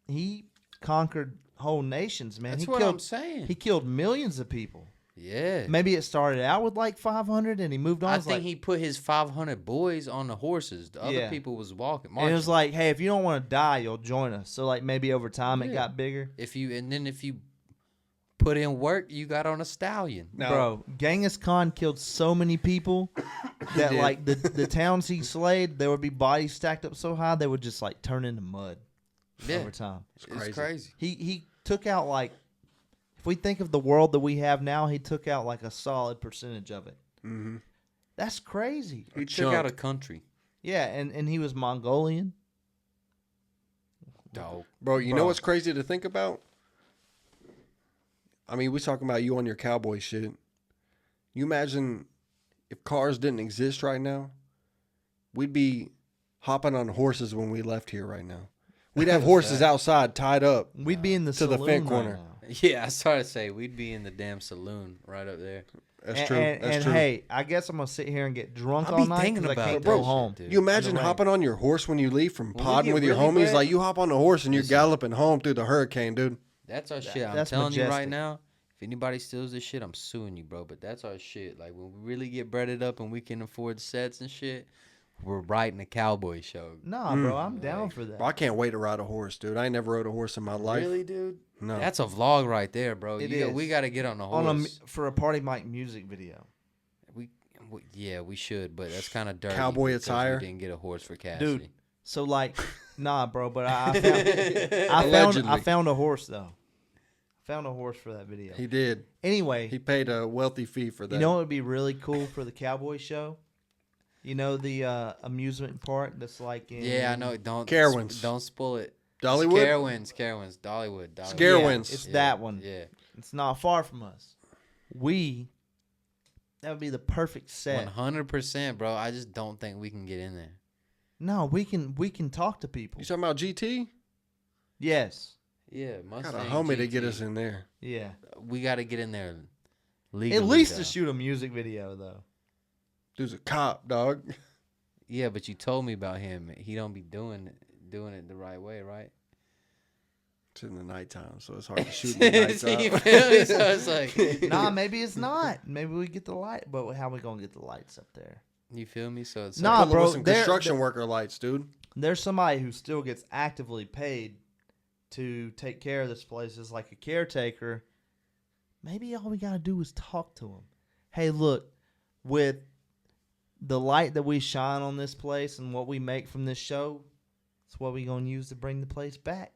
he conquered whole nations, man. That's he what killed, I'm saying. He killed millions of people. Yeah. Maybe it started out with like 500 and he moved on. I think he put his 500 boys on the horses. The other Yeah. people was marching. And it was like, hey, if you don't want to die, you'll join us. So like maybe over time it Yeah. got bigger. if you put in work, you got on a stallion. Now, Bro, Genghis Khan killed so many people that did. like the towns he slayed, there would be bodies stacked up so high they would just like turn into mud Yeah. over time. It's crazy. He took out like, if we think of the world that we have now, he took out like a solid percentage of it. Mm-hmm. That's crazy. He took out a country. Yeah, and he was Mongolian. Dog. Bro, you Bro. know what's crazy to think about? I mean, we talking about you on your cowboy shit. You imagine if cars didn't exist right now, we'd be hopping on horses when we left here right now. We'd have horses outside tied up. We'd be in the To the saloon Fent right corner. now. Yeah, I started to say we'd be in the damn saloon right up there. That's And- true. And, That's and true. hey, I guess I'm gonna sit here and get drunk I'll all be night thinking because I about can't that go shit, home. dude. You imagine In the rain. hopping on your horse when you leave from When we podding get with your really homies? bad- Like you hop on the horse and you're Listen. galloping home through the hurricane, dude. That's our shit. I'm that's telling you right majestic. now. If anybody steals this shit, I'm suing you, bro. But that's our shit. Like when we really get breaded up and we can afford sets and shit, we're writing a cowboy show. Nah, bro, I'm down Like, for that. Bro, I can't wait to ride a horse, dude. I ain't never rode a horse in my life. Really, dude? No. That's a vlog right there, bro. It We is. got to get on the horse. For a Party Mike music video. Yeah, we should, but that's kind of dirty. Cowboy because attire? We didn't get a horse for Cassidy. Dude. So like, nah, bro, but I Allegedly. found a horse though. Found a horse for that video. He did. Anyway, He paid a wealthy fee for that. you know what would be really cool for the cowboy show? You know the amusement park that's like in Yeah, I know. Don't Carowinds. Don't spoil it. Dollywood? Carowinds, Dollywood. Scarewinds. Yeah, it's Yeah, that one. Yeah. It's not far from us. That would be the perfect set. 100%, bro. I just don't think we can get in there. No, we can talk to people. You talking about GT? Yes. Yeah, Got Mustang a homie to GT. get us in there. Yeah. We got to get in there legally. At least though. to shoot a music video though. Dude's a cop, dog. Yeah, but you told me about him. He don't be doing it the right way, right? It's in the nighttime, so it's hard to shoot in the See, you nighttime. feel me? So it's like, Nah, maybe it's not. Maybe we get the light, but how we gonna get the lights up there? you feel me? So it's Nah, like, Pull bro, with some there- construction worker lights, dude. There's somebody who still gets actively paid to take care of this place as like a caretaker. Maybe all we gotta do is talk to him. Hey, look, with the light that we shine on this place and what we make from this show, it's what we gonna use to bring the place back.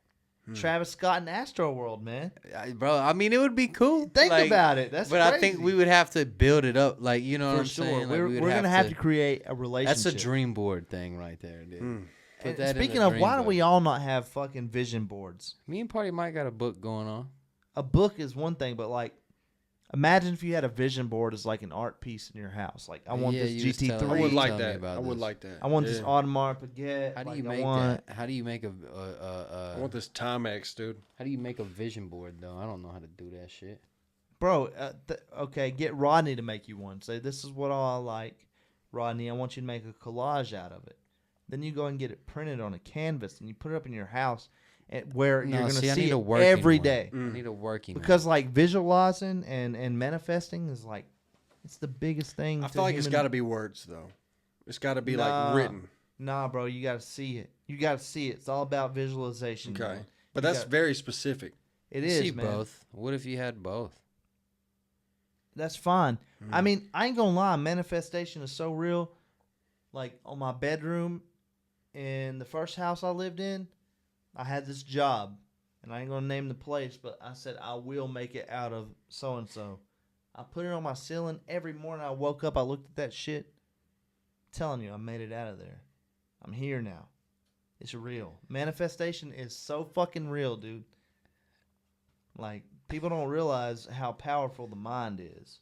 Travis Scott and Astro World, man. bro, I mean, it would be cool. Think like, about it. That's But crazy. I think we would have to build it up, like, you know what for I'm sure. saying? Like, We're, we would we're gonna have to create a relationship. That's a dream board thing right there, dude. Mm. Put And that in speaking the of, dream why do board. we all not have fucking vision boards? Me and Party Mike got a book going on. A book is one thing, but like, imagine if you had a vision board as like an art piece in your house. Like, I want Yeah, this you was telling I Three. GT3. would like Tell me that. about I would this. like that. I want this Yeah. Audemars Piguet. How do like, you I make want, that? How do you make a I want this Timex, dude. how do you make a vision board though? I don't know how to do that shit. Bro, okay, get Rodney to make you one. Say, this is what all I like. Rodney, I want you to make a collage out of it. Then you go and get it printed on a canvas and you put it up in your house where you're going to I see need a it working every one. day. I need a working one. Because like visualizing and manifesting is like, it's the biggest thing. I to feel like it's human- got to be words, though. It's got to be Nah. like written. Nah, bro, you got to see it. You got to see it. It's all about visualization. Okay. man. But You that's got- very specific. It You is, see man. both. What if you had both? That's fine. Mm-hmm. I mean, I ain't gonna lie. Manifestation is so real. Like on my bedroom in the first house I lived in, I had this job, and I ain't gonna name the place, but I said I will make it out of so and so. I put it on my ceiling every morning. I woke up, I looked at that shit. I'm telling you, I made it out of there. I'm here now. It's real. Manifestation is so fucking real, dude. Like, people don't realize how powerful the mind is.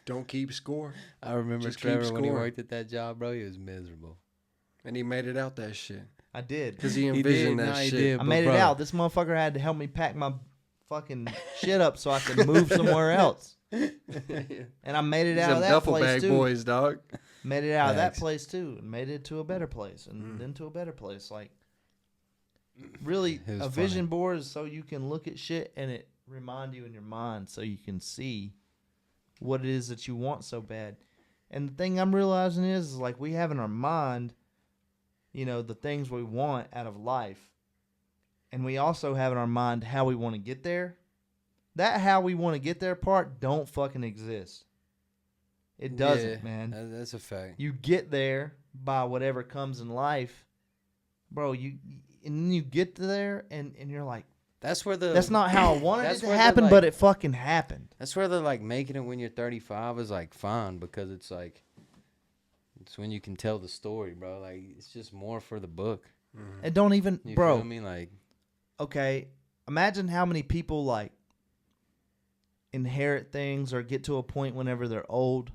Don't keep score. I remember Just keep Trevor when he scoring. worked at that job, bro. He was miserable. And he made it out that shit. I did. Because he He envisioned did, that nah, he shit. did. I but made bro- it out. This motherfucker had to help me pack my fucking shit up so I could move somewhere else. And I made it He's out of them that duffel place bag too. boys, dog. Made it out of that Facts. place too. And made it to a better place and then to a better place. Like, really, It was a vision board is so you can look at shit and it remind you in your mind so you can see what it is that you want so bad. And the thing I'm realizing is like we have in our mind, the things we want out of life. And we also have in our mind how we want to get there. That how we want to get there part don't fucking exist. It doesn't, man. That's a fact. You get there by whatever comes in life, bro. And then you get there, and you're like, that's not how I wanted it to happen, but it fucking happened. That's where the like making it when you're 35 is like fun because it's like it's when you can tell the story, bro. Like it's just more for the book. Mm-hmm. And don't even, you bro. Feel me? Like, okay, imagine how many people like inherit things or get to a point whenever they're old,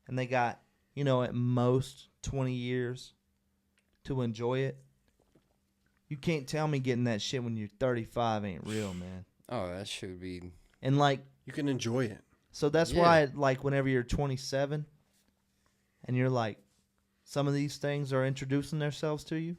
and they got at most 20 years to enjoy it. You can't tell me getting that shit when you're 35 ain't real, man. Oh, that should be. And like you can enjoy it. So that's why, like, whenever you're 27, and you're like, some of these things are introducing themselves to you.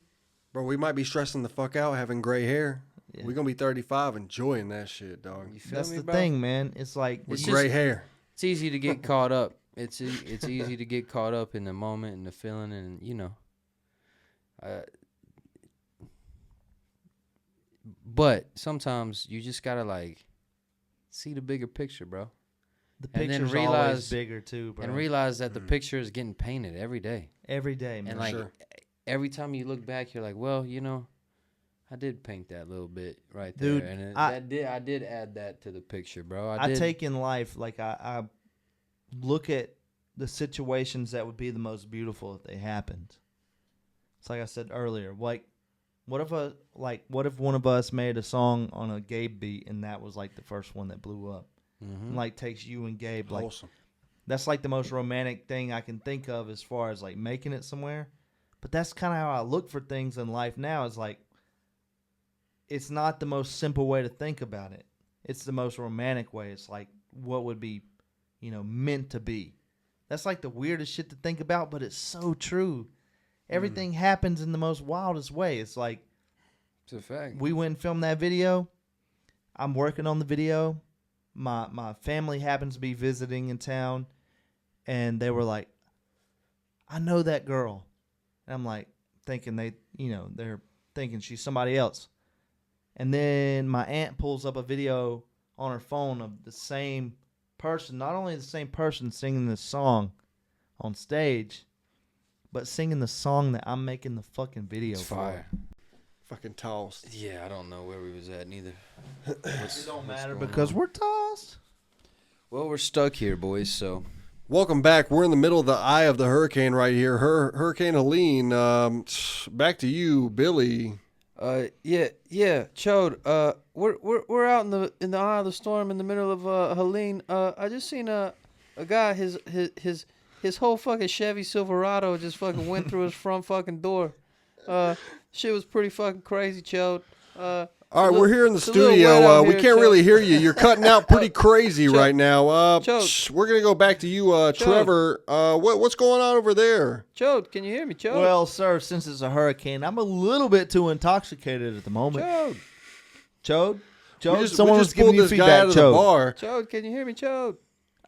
Bro, we might be stressing the fuck out having gray hair. Yeah. We're gonna be 35 enjoying that shit, dog. That's the thing, man. It's like with gray hair. It's easy to get caught up. It's easy to get caught up in the moment and the feeling, and but sometimes you just gotta like see the bigger picture, bro. The picture's always bigger too, bro. And realize that the picture is getting painted every day. Every day, man. And like every time you look back, you're like, well, I did paint that little bit right there, dude, and I did add that to the picture, bro. I take in life like I look at the situations that would be the most beautiful if they happened. It's like I said earlier, like what if one of us made a song on a Gabe beat and that was like the first one that blew up, and like takes you and Gabe, like awesome. That's like the most romantic thing I can think of as far as like making it somewhere. But that's kind of how I look for things in life now. Is like it's not the most simple way to think about it. It's the most romantic way. It's like what would be, meant to be. That's like the weirdest shit to think about, but it's so true. Everything happens in the most wildest way. It's like it's a fact. We went and filmed that video. I'm working on the video. My family happens to be visiting in town, and they were like, I know that girl. And I'm like thinking they're thinking she's somebody else. And then my aunt pulls up a video on her phone of the same person, not only the same person singing this song on stage, but singing the song that I'm making the fucking video for. Fire. Fucking tossed. Yeah, I don't know where we was at neither. It don't matter because we're tossed. Well, we're stuck here, boys, so. Welcome back. We're in the middle of the eye of the hurricane right here. Hurricane Helene. Back to you, Billy. Yeah, Chode. We're out in the eye of the storm in the middle of Helene. I just seen a guy his whole fucking Chevy Silverado just fucking went through his front fucking door. Shit was pretty fucking crazy, Chode. All right, we're here in the studio. We can't really hear you. You're cutting out pretty crazy right now. We're gonna go back to you, Trevor. What's going on over there? Chode, can you hear me, Chode? Well, sir, since it's a hurricane, I'm a little bit too intoxicated at the moment. Chode, someone was giving you feedback. Chode, can you hear me, Chode?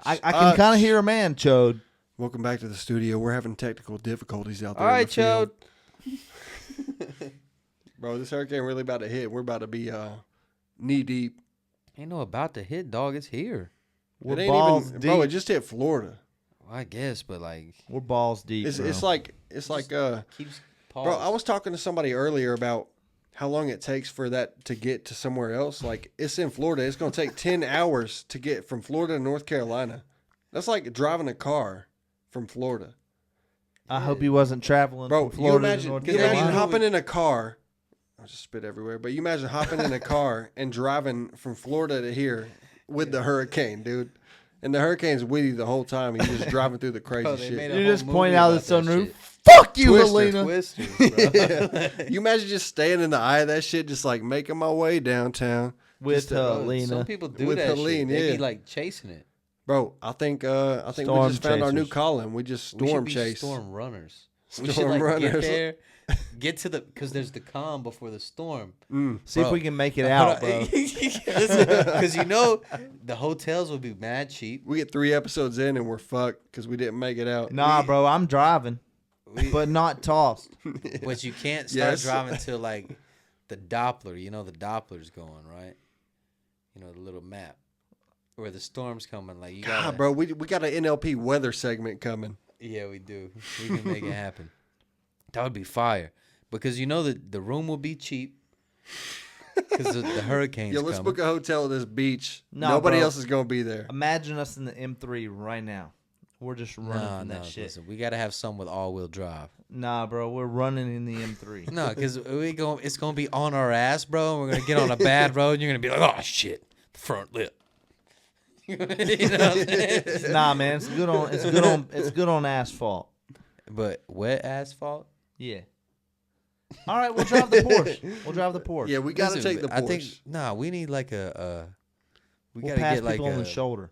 I can kind of hear a man, Chode. Welcome back to the studio. We're having technical difficulties out there. All right, Chode. Bro, this hurricane really about to hit. We're about to be knee deep. Ain't no about to hit, dog. It's here. We're balls deep. Bro, it just hit Florida. Well, I guess, but like we're balls deep. It's like bro, I was talking to somebody earlier about how long it takes for that to get to somewhere else. Like it's in Florida. It's gonna take 10 hours to get from Florida to North Carolina. That's like driving a car from Florida. I hope he wasn't traveling from Florida to North Carolina. Imagine hopping in a car. I just spit everywhere. But you imagine hopping in a car and driving from Florida to here with the hurricane, dude. And the hurricane's with you the whole time. And you're just driving through the crazy shit. You just point out the sunroof. Fuck you, Helene. Twisters, you imagine just staying in the eye of that shit, just like making my way downtown. With Helene. Some people do with that Helene, shit. They be like chasing it. Bro, I think we just found our new calling. We just storm chase. Storm runners. We should like get there, get to the because there's the calm before the storm. See if we can make it out, bro. Because you know the hotels will be mad cheap. We get 3 episodes in and we're fucked because we didn't make it out. Nah, bro, I'm driving, but not tossed. But you can't start driving till like the Doppler. You know the Doppler's going right. You know the little map where the storm's coming. Like you got, bro, we got an NLP weather segment coming. Yeah, we do. We can make it happen. That would be fire. Because you know that the room will be cheap. Because the hurricane's let's coming. book a hotel at this beach. No, Nobody bro. else is going to be there. Imagine us in the M3 right now. We're just running from that shit. Listen, we got to have some with all-wheel drive. Nah, bro, we're running in the M3. No, because it's going to be on our ass, bro. And we're going to get on a bad road. And you're going to be like, oh, shit, the front lip. You know what I'm saying? Nah, man, it's good on asphalt. But wet asphalt? Yeah. All right, we'll drive the Porsche. Yeah, we got to Listen, take the I Porsche. think we need like we We'll got to pass get like people on the shoulder.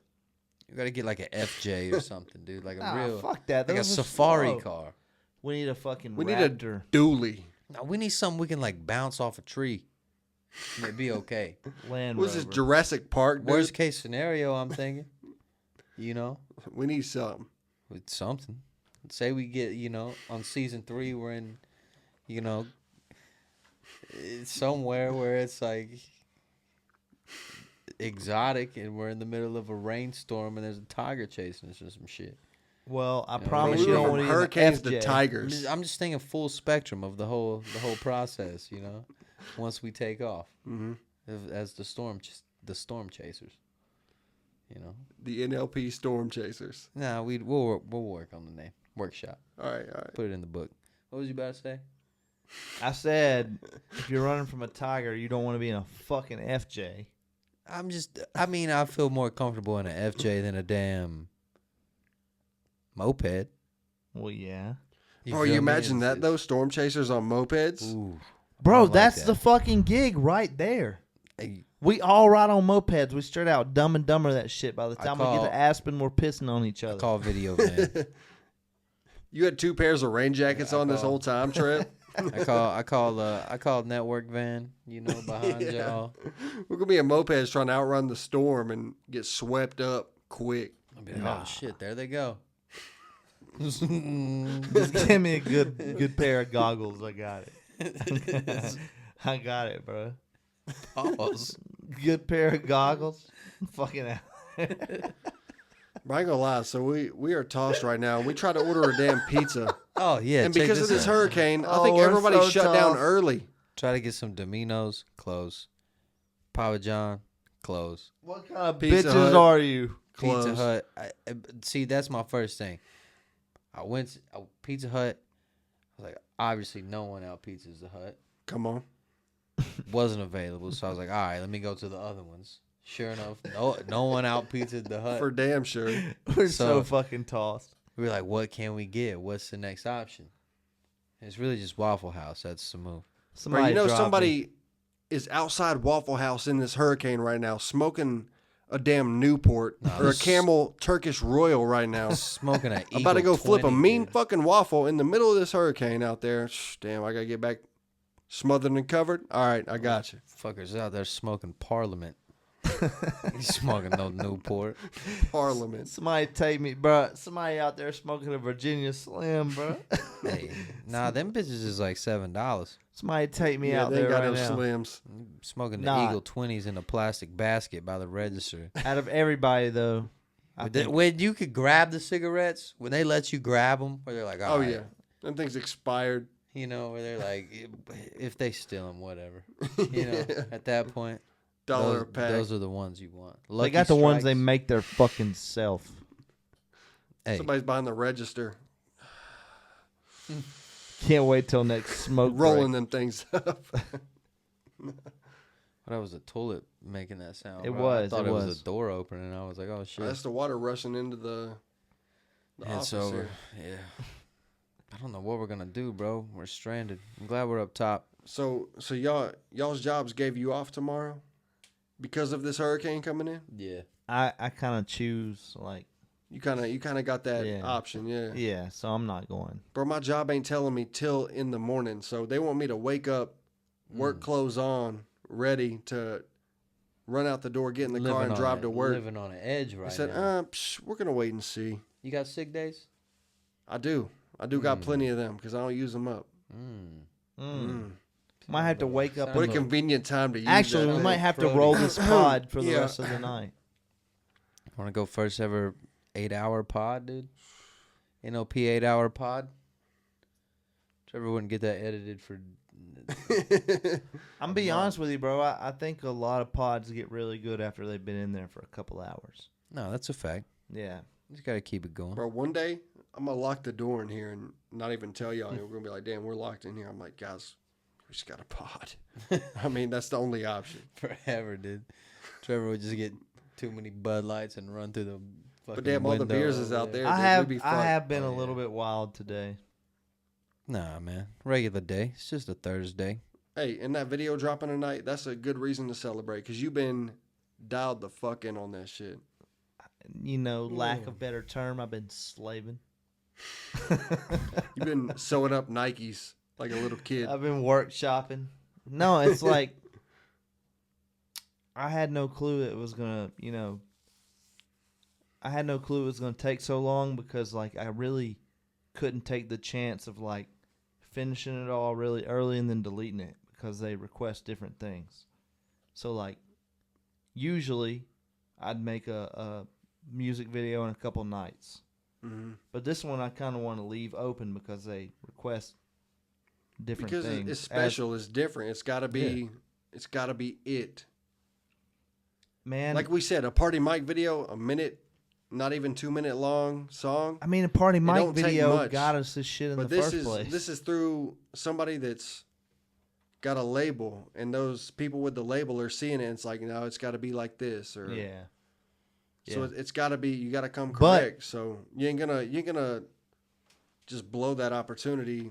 you got to get like a FJ or something, dude. Like a real fuck that. like a Those are safari slow. car. We need a fucking We Raptor. need a dually. No, we need something we can like bounce off a tree. And it'd be okay. Land What's this, Rover. Jurassic Park, dude? Worst case scenario, I'm thinking. You know, We need something. with something. Say we get, on season 3, we're in, somewhere where it's like exotic and we're in the middle of a rainstorm and there's a tiger chasing us or some shit. Well, I Yeah, promise we you were don't from want to hurricanes FJ. to tigers. I'm just thinking full spectrum of the whole process, once we take off as the storm chasers, The NLP Storm Chasers. Nah, we'll work on the name. Workshop. All right. Put it in the book. What was you about to say? I said, if you're running from a tiger, you don't want to be in a fucking FJ. I feel more comfortable in an FJ than a damn moped. Well, yeah. Bro, you imagine that, though? Storm Chasers on mopeds? Ooh, Bro, like that's that. the fucking gig right there. Hey, We all ride on mopeds. We straight out Dumb and Dumber that shit. By the time we get call- to Aspen, we're pissing on each other. call video van. You had 2 pairs of rain jackets on this whole time trip? I call network van, behind y'all. We're going to be in mopeds trying to outrun the storm and get swept up quick. I'll be like, oh shit, there they go. Just give me a good pair of goggles. I got it. I got it, bro. Pause. Good pair of goggles. Fucking out. But I ain't gonna lie, so we are tossed right now. We try to order a damn pizza. Oh yeah, And check because of this out. hurricane, I Oh, think we're everybody so shut down tough. early. Try to get some Domino's, close. Papa John, close. What kind of Pizza bitches Hut. are you? Close. Pizza Hut. See, that's my first thing. I went to Pizza Hut. I was like, obviously, no one out pizzas the Hut. Come on. Wasn't available, so I was like, all right, let me go to the other ones. Sure enough, no one out pizzaed the Hut. For damn sure. We're so So- fucking tossed. We were like, what can we get? What's the next option? And it's really just Waffle House. That's the move. Bro, you know dropped somebody is outside Waffle House in this hurricane right now smoking a damn Newport Nah, or a this- Camel Turkish Royal right now. Smoking an About to Eagle go flip a 20, mean dude. fucking waffle in the middle of this hurricane out there. Damn, I gotta get back smothered and covered. All right, I got you. Fuckers out there smoking Parliament. He's smoking no Newport. Parliament. Somebody take me, bro. Somebody out there smoking a Virginia Slim, bro. Hey, nah, them bitches is like $7. Somebody take me Yeah, out they there got right those now. Slims. Smoking the Nah. Eagle 20s in a plastic basket by the register. Out of everybody, though, I think, When you could grab the cigarettes, when they let you grab them, where they're like, Oh all right, yeah, them things expired. where they're like, if they steal them, whatever. At that point, $1 a pack. those are the ones you want. they Lucky got the ones they Strikes. make their fucking self. Hey, Somebody's behind the register, Can't wait till next smoke rolling break. them things up. that was a toilet making that sound. It bro. was, I thought it it was was. a door opening. I was like, oh shit. That's the water rushing into the It's office over. here. Yeah. I don't know what we're gonna do, bro. We're stranded. I'm glad we're up top. So y'all's jobs gave you off tomorrow because of this hurricane coming in. Yeah. I kind of choose like You kind of got that option, yeah. Yeah, so I'm not going. Bro, my job ain't telling me till in the morning, so they want me to wake up, work clothes on, ready to run out the door, get in the car, and drive to work. Living on an edge right now. I said, we're going to wait and see. You got sick days? I do got plenty of them because I don't use them up. Might have to wake up. What a convenient time to use Actually, that. we might have to roll this pod for the rest of the night. Want to go first ever 8-hour pod, dude? NOP 8-hour pod? Trevor wouldn't get that edited for... I'm be honest with you, bro. I think a lot of pods get really good after they've been in there for a couple hours. No, that's a fact. Yeah. You just got to keep it going. Bro, one day, I'm going to lock the door in here and not even tell y'all. We're going to be like, damn, we're locked in here. I'm like, guys, we just got a pod. I mean, that's the only option. Forever, dude. Trevor would just get too many Bud Lights and run through the fucking But damn, all the beers is out there. I have been a little bit wild today. Nah, man. Regular day. It's just a Thursday. Hey, and that video dropping tonight, that's a good reason to celebrate because you've been dialed the fuck in on that shit. You know, lack of better term, I've been slaving. You've been sewing up Nikes like a little kid. I've been workshopping. No, it's like I had no clue it was going to, I had no clue it was going to take so long because, like, I really couldn't take the chance of, like, finishing it all really early and then deleting it because they request different things. So, like, usually I'd make a music video in a couple nights. Mm-hmm. But this one I kind of want to leave open because they request different things. Because it's special, it's different. It's got to be it. Man. Like we said, a Party Mike video, a minute, not even 2 minute long song. I mean, a Party Mike video got us this shit in the first place. This is through somebody that's got a label, and those people with the label are seeing it, and it's like, no, it's got to be like this. Or So it's got to be, you got to come correct. So you ain't gonna just blow that opportunity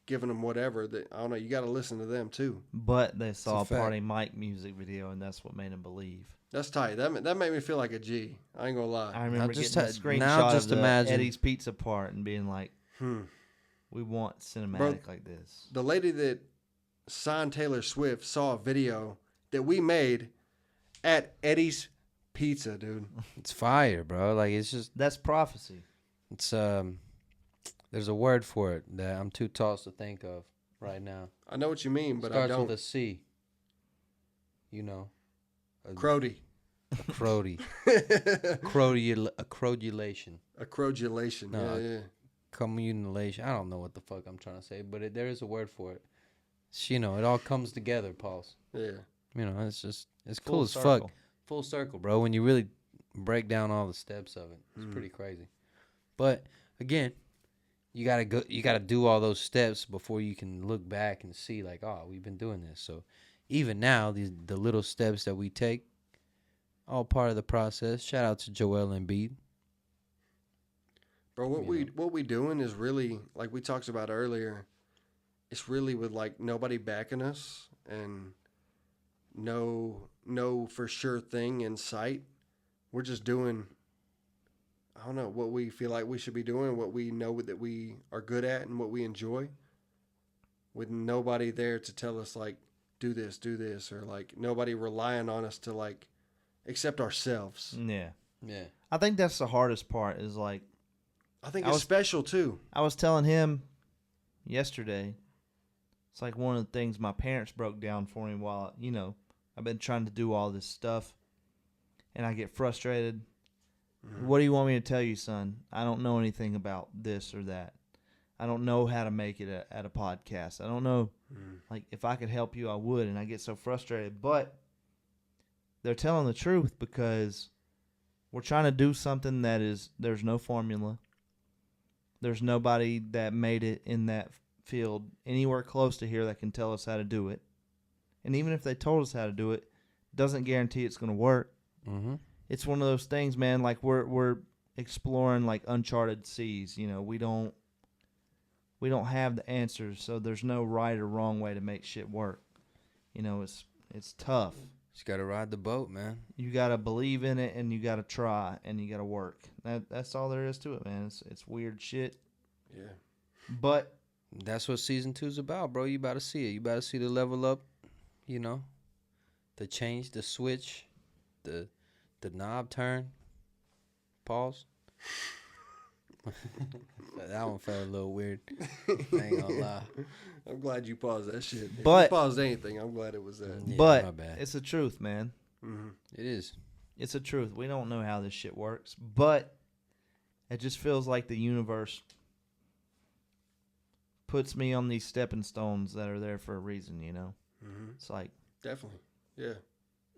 giving them whatever. That I don't know, you got to listen to them too. But they saw a Party Mike music video, and that's what made them believe. That's tight. That made me feel like a G. I ain't gonna lie. I remember getting a screenshot of the Eddie's Pizza part and being like, we want cinematic like this. The lady that signed Taylor Swift saw a video that we made at Eddie's Pizza, dude. It's fire, bro. Like, it's just... That's prophecy. It's, there's a word for it that I'm too tossed to think of right now. I know what you mean, but I don't. Starts with a C. You know. A crody. A crody. A crodulation. A crodulation. No, yeah. Communulation. I don't know what the fuck I'm trying to say, but there is a word for it. It's, it all comes together, Pauls. Yeah. It's just, it's cool as fuck. Full circle, bro. When you really break down all the steps of it, it's pretty crazy. But again, you gotta do all those steps before you can look back and see, like, oh, we've been doing this. So even now, the little steps that we take, all part of the process. Shout out to Joel Embiid. Bro, what we doing is really, like we talked about earlier, it's really with, like, nobody backing us and no for sure thing in sight. We're just doing, I don't know, what we feel like we should be doing, what we know that we are good at and what we enjoy, with nobody there to tell us, like, do this, or, like, nobody relying on us to, like, accept ourselves. Yeah. Yeah. I think that's the hardest part is, like, I think it's special too. I was telling him yesterday, it's like one of the things my parents broke down for me while, I've been trying to do all this stuff and I get frustrated. Mm-hmm. What do you want me to tell you, son? I don't know anything about this or that. I don't know how to make it at a podcast. I don't know. Like, if I could help you, I would. And I get so frustrated. But they're telling the truth because we're trying to do something there's no formula. There's nobody that made it in that field anywhere close to here that can tell us how to do it. And even if they told us how to do it, doesn't guarantee it's going to work. Mm-hmm. It's one of those things, man, like we're exploring, like, uncharted seas. We don't have the answers, so there's no right or wrong way to make shit work. It's tough. Just gotta ride the boat, man. You gotta believe in it, and you gotta try, and you gotta work. That's all there is to it, man. It's weird shit. Yeah. But That's what season 2's about, bro. You about to see it. You about to see the level up, you know, the change, the switch, the knob turn. Pause. That one felt a little weird. I ain't gonna lie. I'm glad you paused that shit. But- if you paused anything, I'm glad it was that. Yeah, but my bad. it's the truth, man. Mm-hmm. It is. It's the truth. We don't know how this shit works, but it just feels like the universe puts me on these stepping stones that are there for a reason, you know? Mm-hmm. It's like Definitely. Yeah.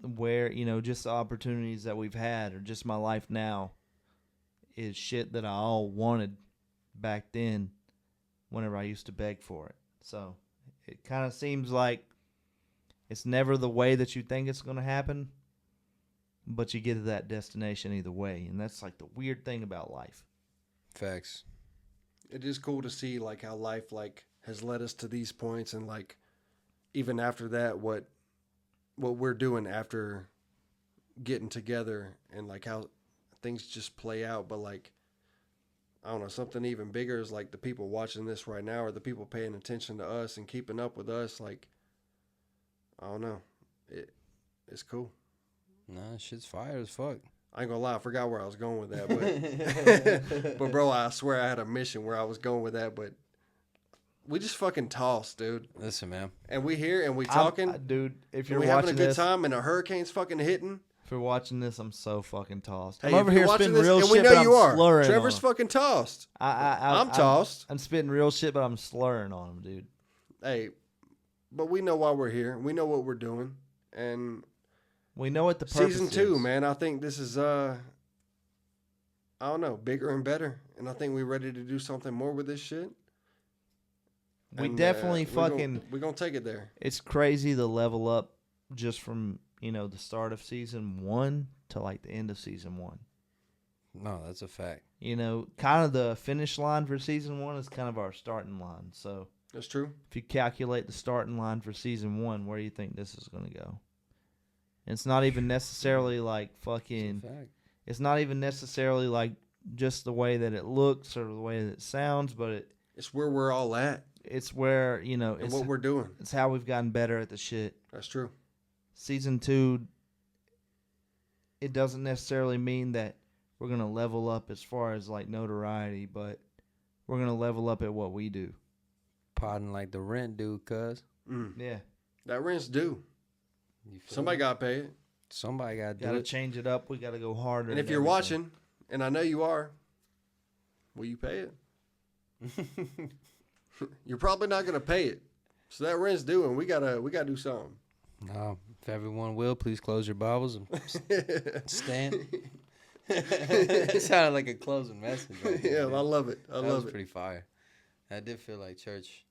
where, you know, just the opportunities that we've had or just my life now is shit that I all wanted back then whenever I used to beg for it. So it kind of seems like it's never the way that you think it's going to happen, but you get to that destination either way. And that's like the weird thing about life. Facts. It is cool to see like how life like has led us to these points, and like even after that, what we're doing after getting together, and like how things just play out. But like, I don't know, something even bigger is like the people watching this right now, or the people paying attention to us and keeping up with us. Like, I don't know, it's cool. Nah, shit's fire as fuck. I ain't gonna lie, I forgot where I was going with that, but but bro, I swear I had a mission where I was going with that, but we just fucking tossed, dude. Listen, man. And we here and we talking, Dude, if and you're we having a watching good this, time, and a hurricane's fucking hitting. if you're watching this, I'm so fucking tossed. Hey, I'm if over you're here watching spitting this, real and shit, we know but you I'm are. slurring Trevor's on 'em. fucking tossed. I'm tossed. I'm spitting real shit, but I'm slurring on them, dude. Hey, but we know why we're here. We know what we're doing, and We know what the purpose season 2, is. man. I think this is I don't know, bigger and better, and I think we're ready to do something more with this shit. We And, definitely we're gonna take it there. It's crazy the level up just from, you know, the start of season 1 to like the end of season 1. No, that's a fact. You know, kind of the finish line for season 1 is kind of our starting line. So That's true. if you calculate the starting line for season 1, where do you think this is going to go? And it's not even necessarily like fucking. It's a fact. It's not even necessarily like just the way that it looks or the way that it sounds, but It's where we're all at it's where, you know, and it's what we're doing. it's how we've gotten better at the shit. That's true. Season 2, it doesn't necessarily mean that we're going to level up as far as like notoriety, but we're going to level up at what we do. Podding like the rent dude, cuz. Yeah. That rent's due. You feel Somebody me? got to pay it. Somebody got to do Got to it. change it up. We got to go harder. And if at you're everything. watching, and I know you are, will you pay it? You're probably not gonna pay it, so that rent's due, and we gotta do something. No, if everyone will, please close your Bibles and stand. It sounded like a closing message. Right there, Yeah, dude. I love it. I That love was it. pretty fire. That did feel like church.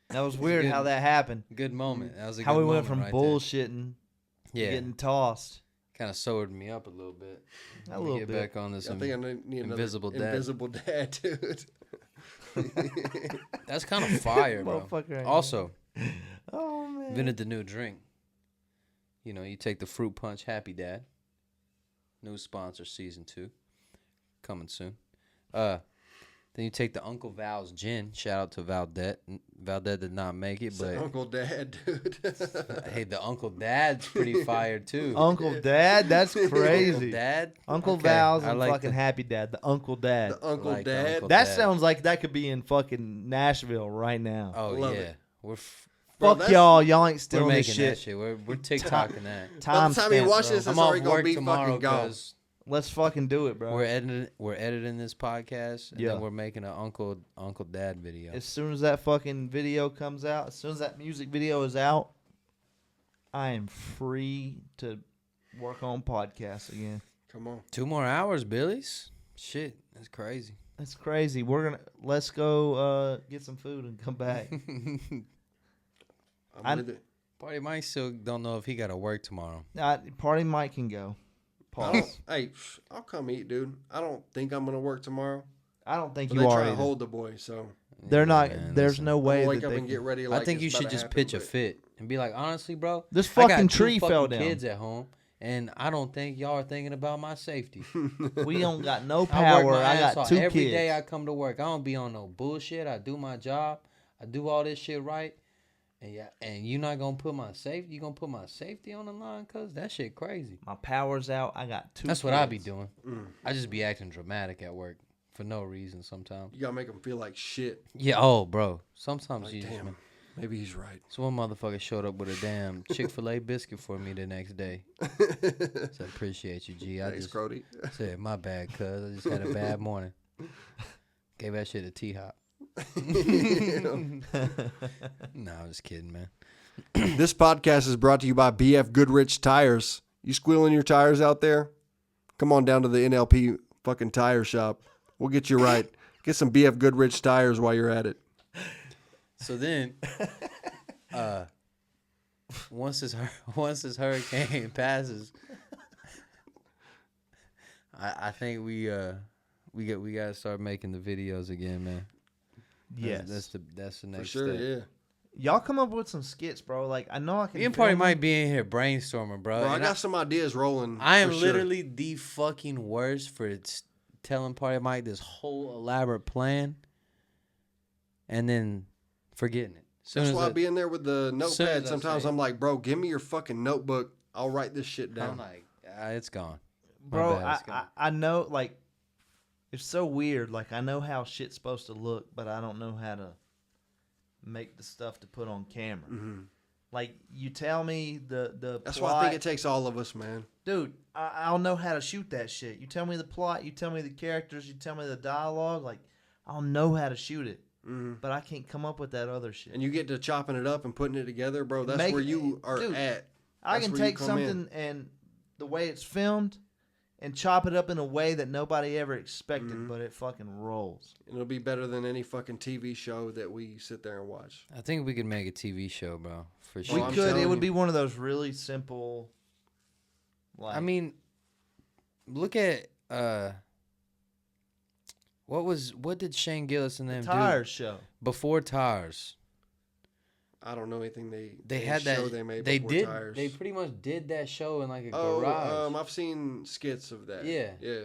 That was weird good. how that happened. Good moment. That was a How good we went moment from right bullshitting there. to Yeah, getting tossed. kind of sobered me up a little bit. A Let me little get bit. back on this. I think I need another Invisible Dad. Invisible Dad, dude. That's kind of fire, bro. Motherfucker ain't Also, Oh, man. invented the new drink. You know, you take the fruit punch Happy Dad. New sponsor, season 2, coming soon. Then you take the Uncle Val's gin. Shout out to Valdette. Valdette did not make it, but Uncle Dad, dude. hey, the Uncle Dad's pretty fire too. Uncle Dad? That's crazy. Uncle Dad. Uncle Okay, Val's I and like fucking the- Happy Dad. The Uncle Dad. The Uncle Like the Dad. Uncle That Dad. sounds like that could be in fucking Nashville right now. Oh Love yeah, it. we're Bro, Fuck that's- y'all. Y'all ain't we're stealing this making that shit. shit. We're TikToking that. By Time the time you spent, watch bro. this, I'm it's off already gonna work be tomorrow fucking gone. because Let's fucking do it, bro. we're editing this podcast, and Yeah. then we're making an Uncle Dad video. As soon as that fucking video comes out, as soon as that music video is out, I am free to work on podcasts again. Come on. 2 more hours, Billy's. Shit, that's crazy. That's crazy. Let's go get some food and come back. I'm with it. Party Mike still don't know if he got to work tomorrow. Party Mike can go. I don't, Pause. hey, I'll come eat, dude. I don't think I'm gonna work tomorrow. I don't think But you they are try either. to hold the boy, so They're not. man, There's listen. no way wake that up they and get can- ready. Like I think it's you about should to just happen, pitch a but- fit and be like, honestly, bro, This I fucking got two tree fucking fell down. kids at home, and I don't think y'all are thinking about my safety. We don't got no I work power. my I ass got off. 2 Every kids. day I come to work. I don't be on no bullshit. I do my job. I do all this shit right. And yeah, and you not gonna put my safety? You gonna put my safety on the line? Cause that shit crazy. My power's out. I got 2 That's kids. what I be doing. I just be acting dramatic at work for no reason sometimes. You gotta make them feel like shit. Yeah. Oh, bro. Sometimes Like, you just. damn, maybe he's right. So one motherfucker showed up with a damn Chick-fil-A biscuit for me the next day. So appreciate you, G. I Thanks, just Crody. said my bad, cuz I just had a bad morning. Gave that shit a T-hop. Nah, I'm just kidding, man. This podcast is brought to you by BF Goodrich Tires. You squealing your tires out there? Come on down to the NLP fucking tire shop. We'll get you right. Get some BF Goodrich tires while you're at it. So then, once this hurricane passes, I think we gotta start making the videos again, man. Yes. That's the next For sure, step. yeah. Y'all come up with some skits, bro. Like I know I can. Me and Party film might them. be in here brainstorming, bro. Bro, I and got some ideas rolling. I am for sure. literally the fucking worst for telling Party Mike this whole elaborate plan and then forgetting it. That's why I be in there with the soon as notepad. I Sometimes say- I'm like, bro, give me your fucking notebook. I'll write this shit down. I'm like, it's gone. My Bro, bad, it's gone. I know, like, it's so weird. Like, I know how shit's supposed to look, but I don't know how to make the stuff to put on camera. Mhm. Like, you tell me the That's plot. why I think it takes all of us, man. Dude, I'll know how to shoot that shit. You tell me the plot, you tell me the characters, you tell me the dialogue. Like, I'll know how to shoot it, but I can't come up with that other shit. And you get to chopping it up and putting it together, bro. That's Make where it- you are dude, at. I That's can where you take come in. something and the way it's filmed and chop it up in a way that nobody ever expected, but it fucking rolls. It'll be better than any fucking TV show that we sit there and watch. I think we could make a TV show, bro. For We sure. I'm could. telling It would you. be one of those really simple. Like, I mean, look at what did Shane Gillis and them Tires show. do before Tires? I don't know anything They had that. show they made They before did. Tires. They pretty much did that show in like a Oh, garage, I've seen skits of that. Yeah. Yeah.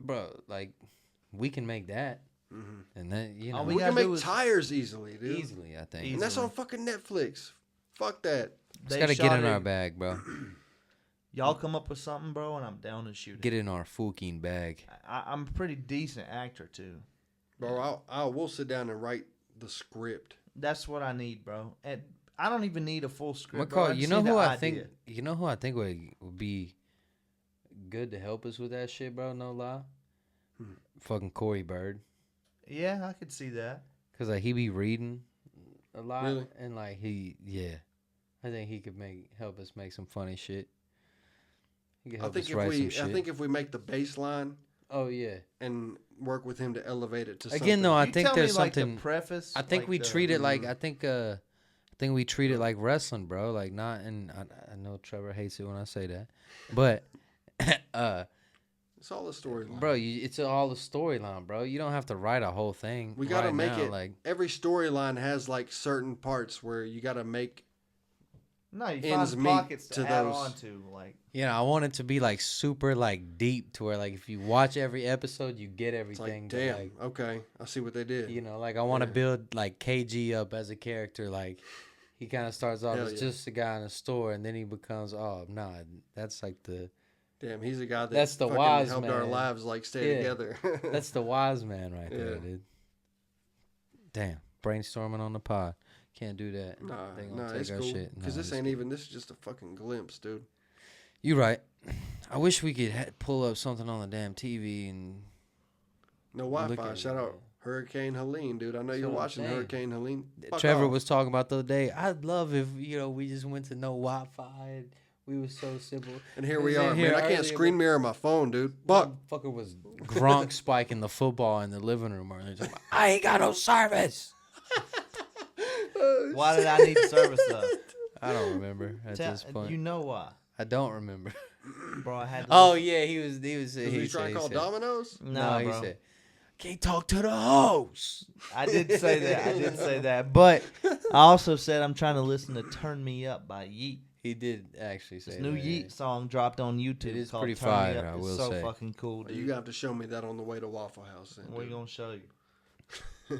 bro. Like, we can make that, Mhm. and then you know All We, we can gotta make do is- Tires easily, dude. easily. I think And that's on fucking Netflix. Fuck that. just They gotta get shot in it- our bag, bro. Y'all come up with something, bro, and I'm down to shoot it. Get in our fucking bag. I'm a pretty decent actor too. Bro, I will sit down and write the script. That's what I need, bro. And I don't even need a full script. McCall, bro. you know need who the I idea. think? You know who I think would be good to help us with that shit, bro? No lie. Fucking Corey Bird, Yeah, I could see that. cause like he be reading a lot, Really? and like I think he could help us make some funny shit. He could I help think us if write some we shit. I think if we make the baseline Oh yeah. and work with him to elevate it to Again, though, something. I You think tell there's me, like, something. the preface. I think like we the- treat it like I think we treat it like wrestling, bro. Like not, and I know Trevor hates it when I say that, but It's all a storyline. bro, it's all a storyline, bro. You don't have to write a whole thing. We gotta right make now, it. like Every storyline has like certain parts where you gotta make. No, you ends find meet pockets to to add those. on to. Like, I want it to be like super like deep to where like if you watch every episode, you get It's everything. like, to, damn, like, okay, I see what they did. like I want to Yeah. build like KG up as a character. Like he kind of starts off Hell as yeah. just a guy in a store, and then he becomes that's like the Damn, he's a guy that That's the fucking wise helped our man. lives like stay Yeah. together. that's the wise man right there, Yeah. dude. Damn, brainstorming on the pod. Can't do that. Nah, They gonna nah, take it's our cool. shit. Because Nah, this it's ain't cool. even. This is just a fucking glimpse, dude. You right. I wish we could pull up something on the damn TV and No Look Wi-Fi. at Shout it, out Hurricane Helene, dude. I know That's you're what I'm watching saying. Hurricane Helene. Fuck Trevor off. was talking about the other day. I'd love if we just went to no Wi-Fi. And we were so simple. And here He we was in are, here man. I can't earlier, screen mirror my phone, dude. Fuck. Fucker was Gronk spiking the football in the living room earlier. He's like, I ain't got no service. why did I need service though? I don't remember at this point. You know why, I don't remember. bro? I had. To Oh listen- yeah, he was. Was he trying to call said, Domino's? No, Nah, he bro. said, Can't talk to the host. I did say that. But I also said I'm trying to listen to "Turn Me Up" by Yeet. He did actually say This new that. Yeet song dropped on YouTube. It is called pretty Turn Me fire, Up. I It's will so say. fucking cool, dude. You got to show me that on the way to Waffle House. Then, We're dude. gonna show you.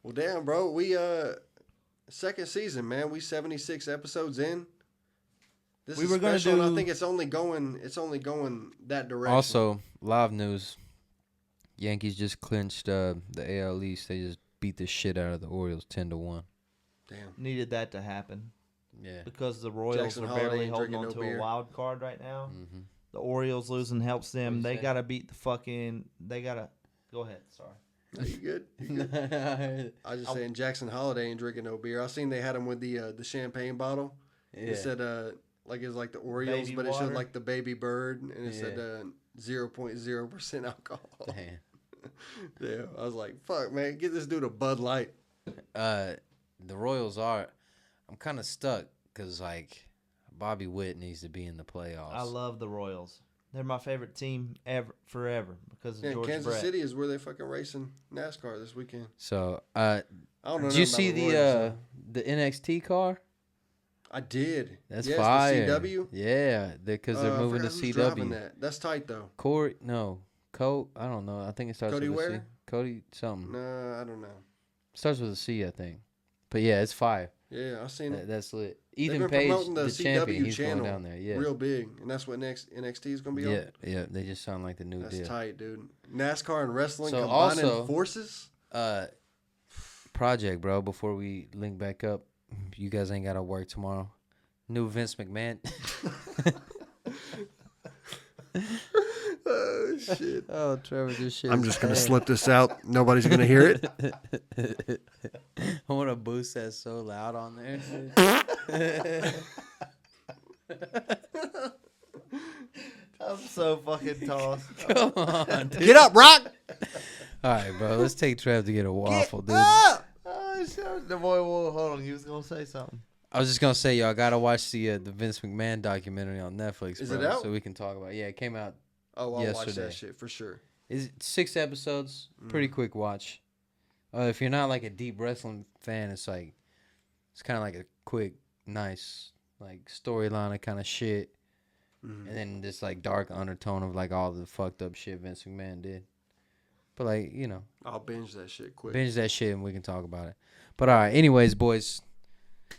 Well, damn, bro. We second season, man. We 76 episodes in. This We is were gonna special, and I do- think it's only going that direction. Also, live news. Yankees just clinched the AL East. They just beat the shit out of the Orioles 10-1. damn. Needed that to happen Yeah. because the Royals Jackson are Holiday barely ain't holding drinking on no to beer. a wild card right now. Mm-hmm. The Orioles losing helps them. What'd you They say? gotta beat the fucking. They gotta. Go ahead. Sorry. No, you good? You good? I was just saying Jackson Holiday ain't drinking no beer. I seen they had him with the champagne bottle. It said like it was like the Orioles, Baby but it showed water? like the baby bird, and it said Yeah. 0.0% alcohol. Damn. Yeah, I was like, fuck, man, get this dude a Bud Light. The Royals are. I'm kind of stuck because like Bobby Witt needs to be in the playoffs. I love the Royals. They're my favorite team forever because of Yeah, George Kansas Brett. City is where they fucking racing NASCAR this weekend. So, I don't know. did you nothing see about the Royals, the NXT car? I did. That's yes, fire. The CW. Yeah, because they're I moving to forgot who's driving CW. that. That's tight though. Corey, no, I don't know. I think it starts Cody with a C. Ware? Cody something. No, I don't know. Starts with a C, I think. But yeah, it's fire. Yeah, I seen it. That's lit. They've Ethan been Page, promoting the CW champion, he's channel going down there. Yeah, real big, and that's what next NXT is gonna be on. yeah. They just sound like the new That's deal. tight, dude. NASCAR and wrestling So combining also- forces. Project, bro. Before we link back up, you guys ain't gotta work tomorrow. New Vince McMahon. Oh shit! Oh, Trevor, this shit. I'm is just gonna bad. slip this out. Nobody's gonna hear it. I want to boost that so loud on there. I'm so fucking tossed. Come on, dude. Get up, Rock. All right, bro. Let's take Trev to get a waffle, dude. Up. Oh shit! The boy, hold on. He was gonna say something. I was just gonna say, y'all gotta watch the Vince McMahon documentary on Netflix. Is bro, it out? So we can talk about. Yeah, it came out. Oh, I'll watch Yesterday. that shit for sure. Is 6 episodes? Pretty quick watch. If you're not like a deep wrestling fan, it's kind of like a quick, nice like storyline of kind of shit, and then this like dark undertone of like all the fucked up shit Vince McMahon did. But like I'll binge that shit quick. binge that shit and we can talk about it. But all right, anyways, boys,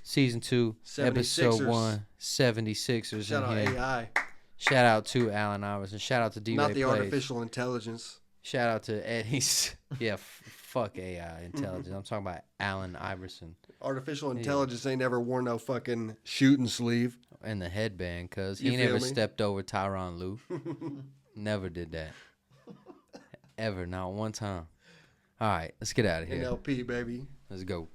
season 2, 76ers. episode 1, 76ers Shout out in here. AI, Shout out to Allen Iverson. Shout out to D-Ray not the Plays. artificial intelligence. Shout out to Eddie's. Yeah, fuck AI intelligence. I'm talking about Allen Iverson Artificial intelligence ain't ever worn no fucking shooting sleeve. and the headband, cause You he feel never me? stepped over Tyronn Lue. Never did that. Ever, not one time. All right, let's get out of here. NLP, baby. Let's go.